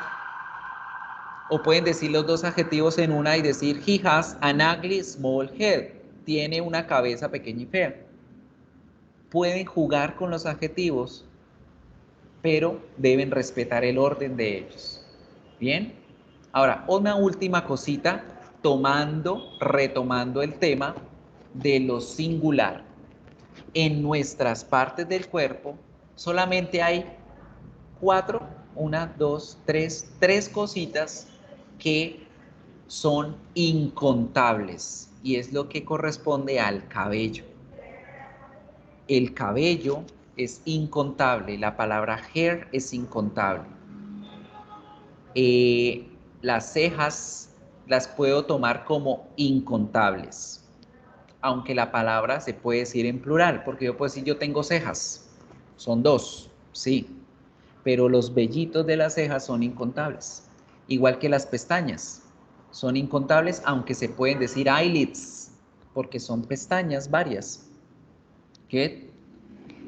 O pueden decir los dos adjetivos en una y decir, he has an ugly small head. Tiene una cabeza pequeña y fea. Pueden jugar con los adjetivos, pero deben respetar el orden de ellos. ¿Bien? Ahora, una última cosita, retomando el tema de lo singular. En nuestras partes del cuerpo solamente hay tres cositas que son incontables, y es lo que corresponde al cabello. El cabello es incontable, la palabra hair es incontable. Las cejas las puedo tomar como incontables, aunque la palabra se puede decir en plural, porque yo puedo decir yo tengo cejas, son dos, sí, pero los vellitos de las cejas son incontables, igual que las pestañas, son incontables, aunque se pueden decir eyelids, porque son pestañas varias. ¿Qué?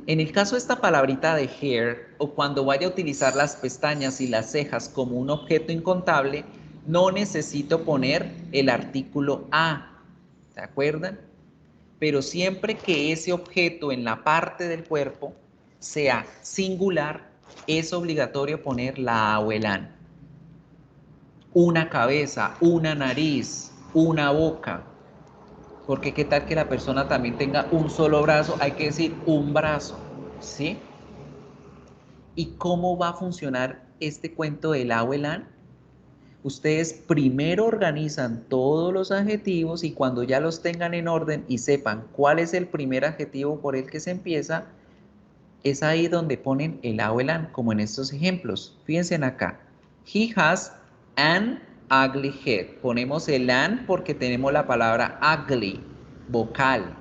En el caso de esta palabrita de hair, o cuando vaya a utilizar las pestañas y las cejas como un objeto incontable, no necesito poner el artículo a, ¿se acuerdan? Pero siempre que ese objeto en la parte del cuerpo sea singular, es obligatorio poner la a o el an. Una cabeza, una nariz, una boca. Porque qué tal que la persona también tenga un solo brazo, hay que decir un brazo, ¿sí? ¿Y cómo va a funcionar este cuento del a o el an? Ustedes primero organizan todos los adjetivos y cuando ya los tengan en orden y sepan cuál es el primer adjetivo por el que se empieza, es ahí donde ponen el a o el an, como en estos ejemplos. Fíjense acá. He has an ugly head. Ponemos el an porque tenemos la palabra ugly, vocal.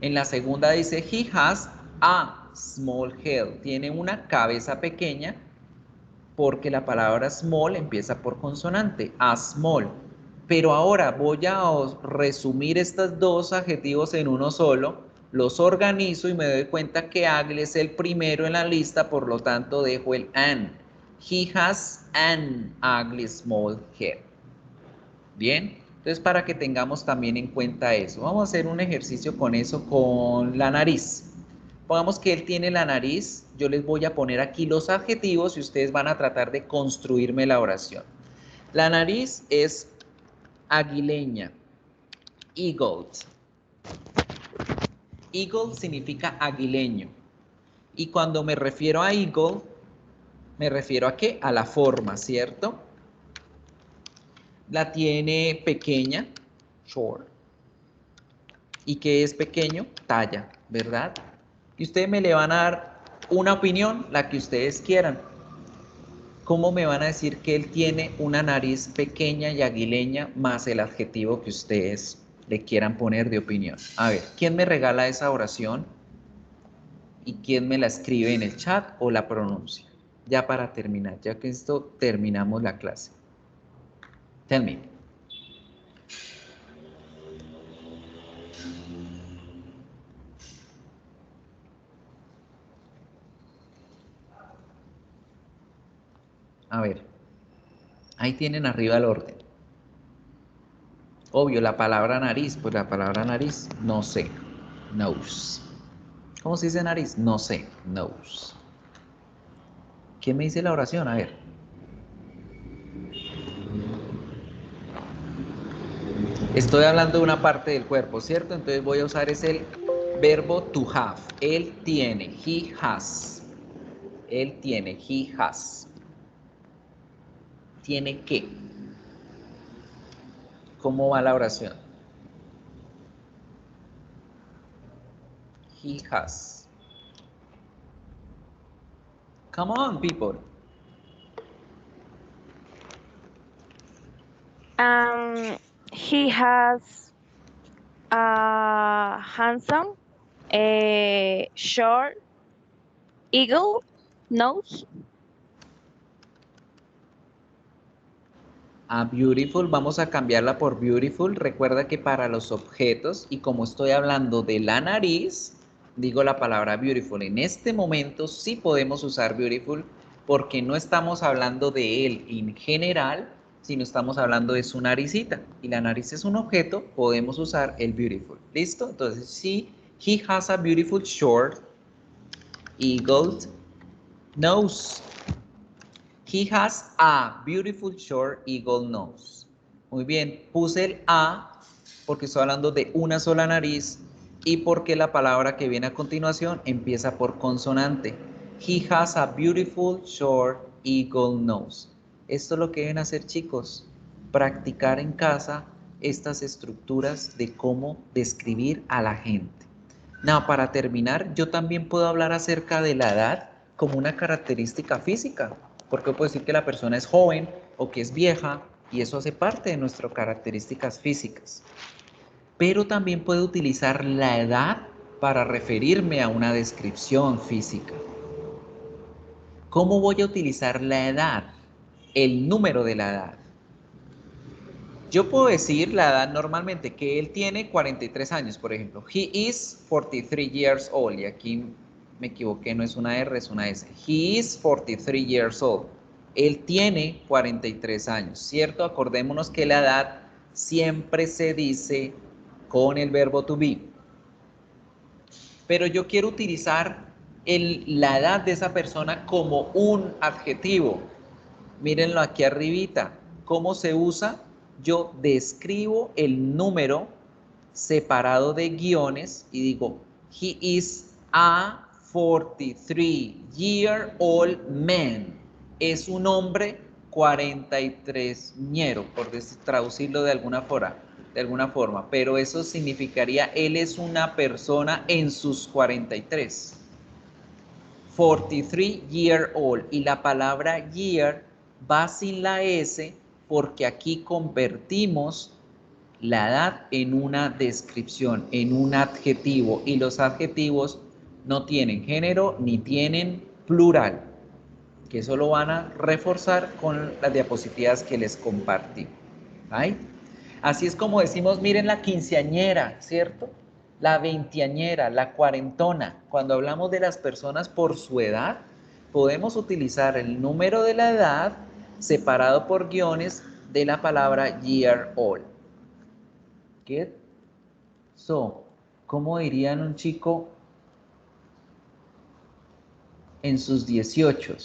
En la segunda dice he has a small head. Tiene una cabeza pequeña porque la palabra small empieza por consonante, a small. Pero ahora voy a resumir estos dos adjetivos en uno solo, los organizo y me doy cuenta que ugly es el primero en la lista, por lo tanto dejo el an. He has an ugly small head. Bien, entonces para que tengamos también en cuenta eso, vamos a hacer un ejercicio con eso, con la nariz. Pongamos que él tiene la nariz, yo les voy a poner aquí los adjetivos y ustedes van a tratar de construirme la oración. La nariz es aguileña, eagle. Eagle significa aguileño. Y cuando me refiero a eagle, me refiero a ¿qué? A la forma, ¿cierto? La tiene pequeña, short. ¿Y qué es pequeño? Talla, ¿verdad? Y ustedes me le van a dar una opinión, la que ustedes quieran. ¿Cómo me van a decir que él tiene una nariz pequeña y aguileña más el adjetivo que ustedes le quieran poner de opinión? A ver, ¿quién me regala esa oración? ¿Y quién me la escribe en el chat o la pronuncia? Ya para terminar, ya que esto terminamos la clase. Tell me. A ver, ahí tienen arriba el orden. Obvio, la palabra nariz, pues la palabra nariz, no sé, nose. ¿Cómo se dice nariz? No sé, nose. ¿Quién me dice la oración? A ver. Estoy hablando de una parte del cuerpo, ¿cierto? Entonces voy a usar el verbo to have. Él tiene, he has. Él tiene, he has. ¿Tiene qué? ¿Cómo va la oración? He has. Come on, people. He has a handsome, short, eagle nose. A beautiful, vamos a cambiarla por beautiful. Recuerda que para los objetos, y como estoy hablando de la nariz, digo la palabra beautiful. En este momento sí podemos usar beautiful porque no estamos hablando de él en general, Si no estamos hablando de su naricita y la nariz es un objeto, podemos usar el beautiful. ¿Listo? Entonces, sí, he has a beautiful short eagled nose. He has a beautiful short eagle nose. Muy bien, puse el a porque estoy hablando de una sola nariz y porque la palabra que viene a continuación empieza por consonante. He has a beautiful short eagle nose. Esto es lo que deben hacer, chicos, practicar en casa estas estructuras de cómo describir a la gente. No, para terminar, yo también puedo hablar acerca de la edad como una característica física, porque puedo decir que la persona es joven o que es vieja, y eso hace parte de nuestras características físicas. Pero también puedo utilizar la edad para referirme a una descripción física. ¿Cómo voy a utilizar la edad? El número de la edad. Yo puedo decir la edad normalmente, que él tiene 43 años, por ejemplo. He is 43 years old. Y aquí me equivoqué, no es una R, es una S. He is 43 years old. Él tiene 43 años, ¿cierto? Acordémonos que la edad siempre se dice con el verbo to be. Pero yo quiero utilizar la edad de esa persona como un adjetivo. Mírenlo aquí arribita. ¿Cómo se usa? Yo describo el número separado de guiones y digo, he is a 43-year-old man. Es un hombre 43ñero, por traducirlo de alguna forma, pero eso significaría, él es una persona en sus 43. 43-year-old, y la palabra year va sin la S porque aquí convertimos la edad en una descripción, en un adjetivo, y los adjetivos no tienen género ni tienen plural, que eso lo van a reforzar con las diapositivas que les compartí. ¿Ay? Así es como decimos, miren la quinceañera, ¿cierto? La veinteañera, la cuarentona. Cuando hablamos de las personas por su edad, podemos utilizar el número de la edad separado por guiones de la palabra year old. ¿Get? So, ¿cómo dirían un chico en sus 18?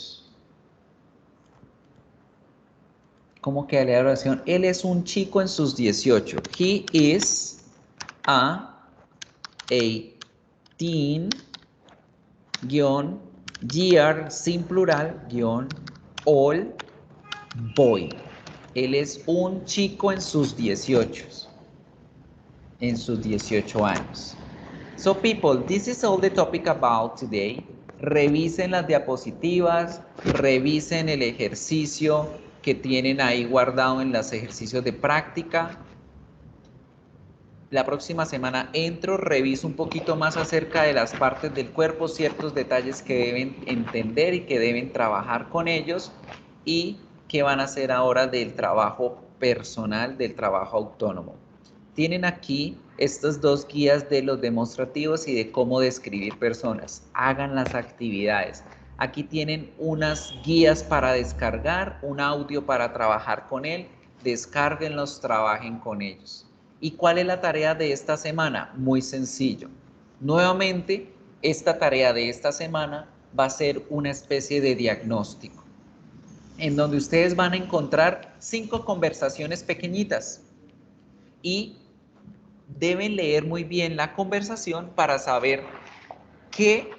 ¿Cómo quedaría la oración? Él es un chico en sus 18. He is a 18-year, sin plural, old boy. Él es un chico en sus 18. En sus 18 años. So people, this is all the topic about today. Revisen las diapositivas, revisen el ejercicio que tienen ahí guardado en los ejercicios de práctica. La próxima semana reviso un poquito más acerca de las partes del cuerpo, ciertos detalles que deben entender y que deben trabajar con ellos, y qué van a hacer ahora del trabajo personal, del trabajo autónomo. Tienen aquí estos dos guías de los demostrativos y de cómo describir personas. Hagan las actividades. Aquí tienen unas guías para descargar, un audio para trabajar con él. Descárguenlos, trabajen con ellos. ¿Y cuál es la tarea de esta semana? Muy sencillo. Nuevamente, esta tarea de esta semana va a ser una especie de diagnóstico, en donde ustedes van a encontrar 5 conversaciones pequeñitas y deben leer muy bien la conversación para saber qué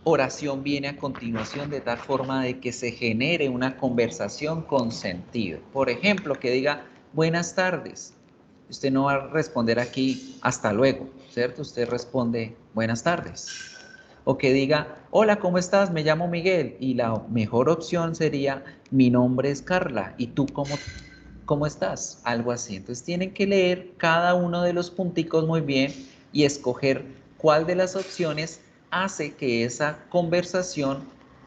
oración viene a continuación, de tal forma de que se genere una conversación con sentido. Por ejemplo, que diga, buenas tardes. Usted no va a responder aquí, hasta luego, ¿cierto? Usted responde, buenas tardes. O que diga, hola, ¿cómo estás? Me llamo Miguel. Y la mejor opción sería, mi nombre es Carla. ¿Y tú cómo estás? Algo así. Entonces tienen que leer cada uno de los punticos muy bien y escoger cuál de las opciones hace que esa conversación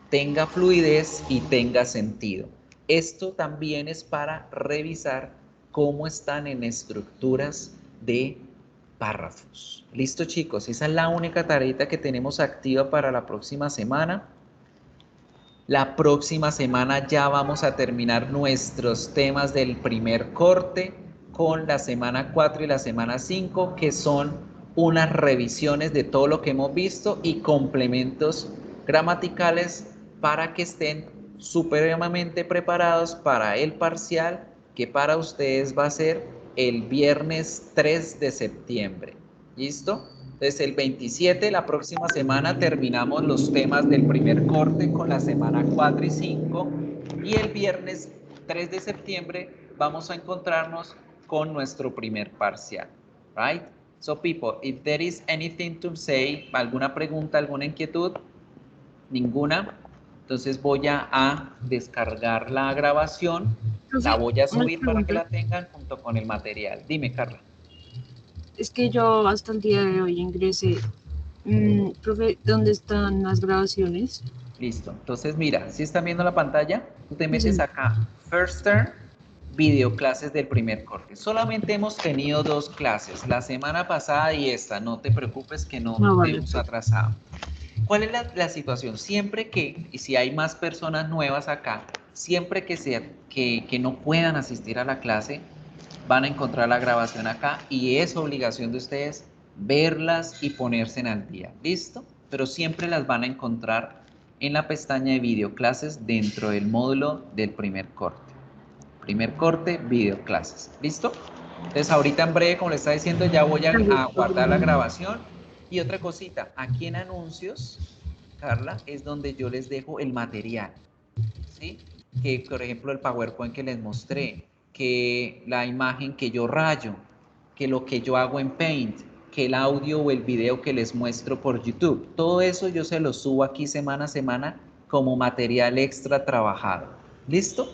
tenga fluidez y tenga sentido. Esto también es para revisar cómo están en estructuras de párrafos. ¿Listo, chicos? Esa es la única tareita que tenemos activa para la próxima semana. La próxima semana ya vamos a terminar nuestros temas del primer corte con la semana 4 y la semana 5, que son unas revisiones de todo lo que hemos visto y complementos gramaticales para que estén supremamente preparados para el parcial que para ustedes va a ser el viernes 3 de septiembre. ¿Listo? Desde el 27, la próxima semana, terminamos los temas del primer corte con la semana 4 y 5. Y el viernes 3 de septiembre vamos a encontrarnos con nuestro primer parcial. Right? So people, if there is anything to say, alguna pregunta, alguna inquietud, ninguna, entonces voy a descargar la grabación, la voy a subir para que la tengan junto con el material. Dime, Carla. Es que yo hasta el día de hoy ingresé. Profe, ¿dónde están las grabaciones? Listo. Entonces, mira, si están viendo la pantalla, tú te metes acá, First Term, video clases del primer corte. Solamente hemos tenido 2 clases, la semana pasada y esta. No te preocupes que no te hemos atrasado. ¿Cuál es la situación? Siempre que, y si hay más personas nuevas acá, siempre que no puedan asistir a la clase, van a encontrar la grabación acá y es obligación de ustedes verlas y ponerse al día. ¿Listo? Pero siempre las van a encontrar en la pestaña de videoclases dentro del módulo del primer corte. Primer corte, videoclases. ¿Listo? Entonces ahorita en breve, como les está diciendo, ya voy a guardar la grabación. Y otra cosita, aquí en anuncios, Carla, es donde yo les dejo el material. ¿Sí? Que por ejemplo el PowerPoint que les mostré, que la imagen que yo rayo, que lo que yo hago en Paint, que el audio o el video que les muestro por YouTube. Todo eso yo se lo subo aquí semana a semana como material extra trabajado. ¿Listo?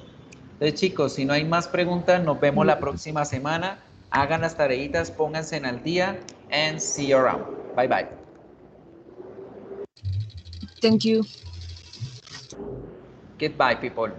Entonces, chicos, si no hay más preguntas, nos vemos la próxima semana. Hagan las tareitas, pónganse al día, and see you around. Bye, bye. Thank you. Goodbye, people.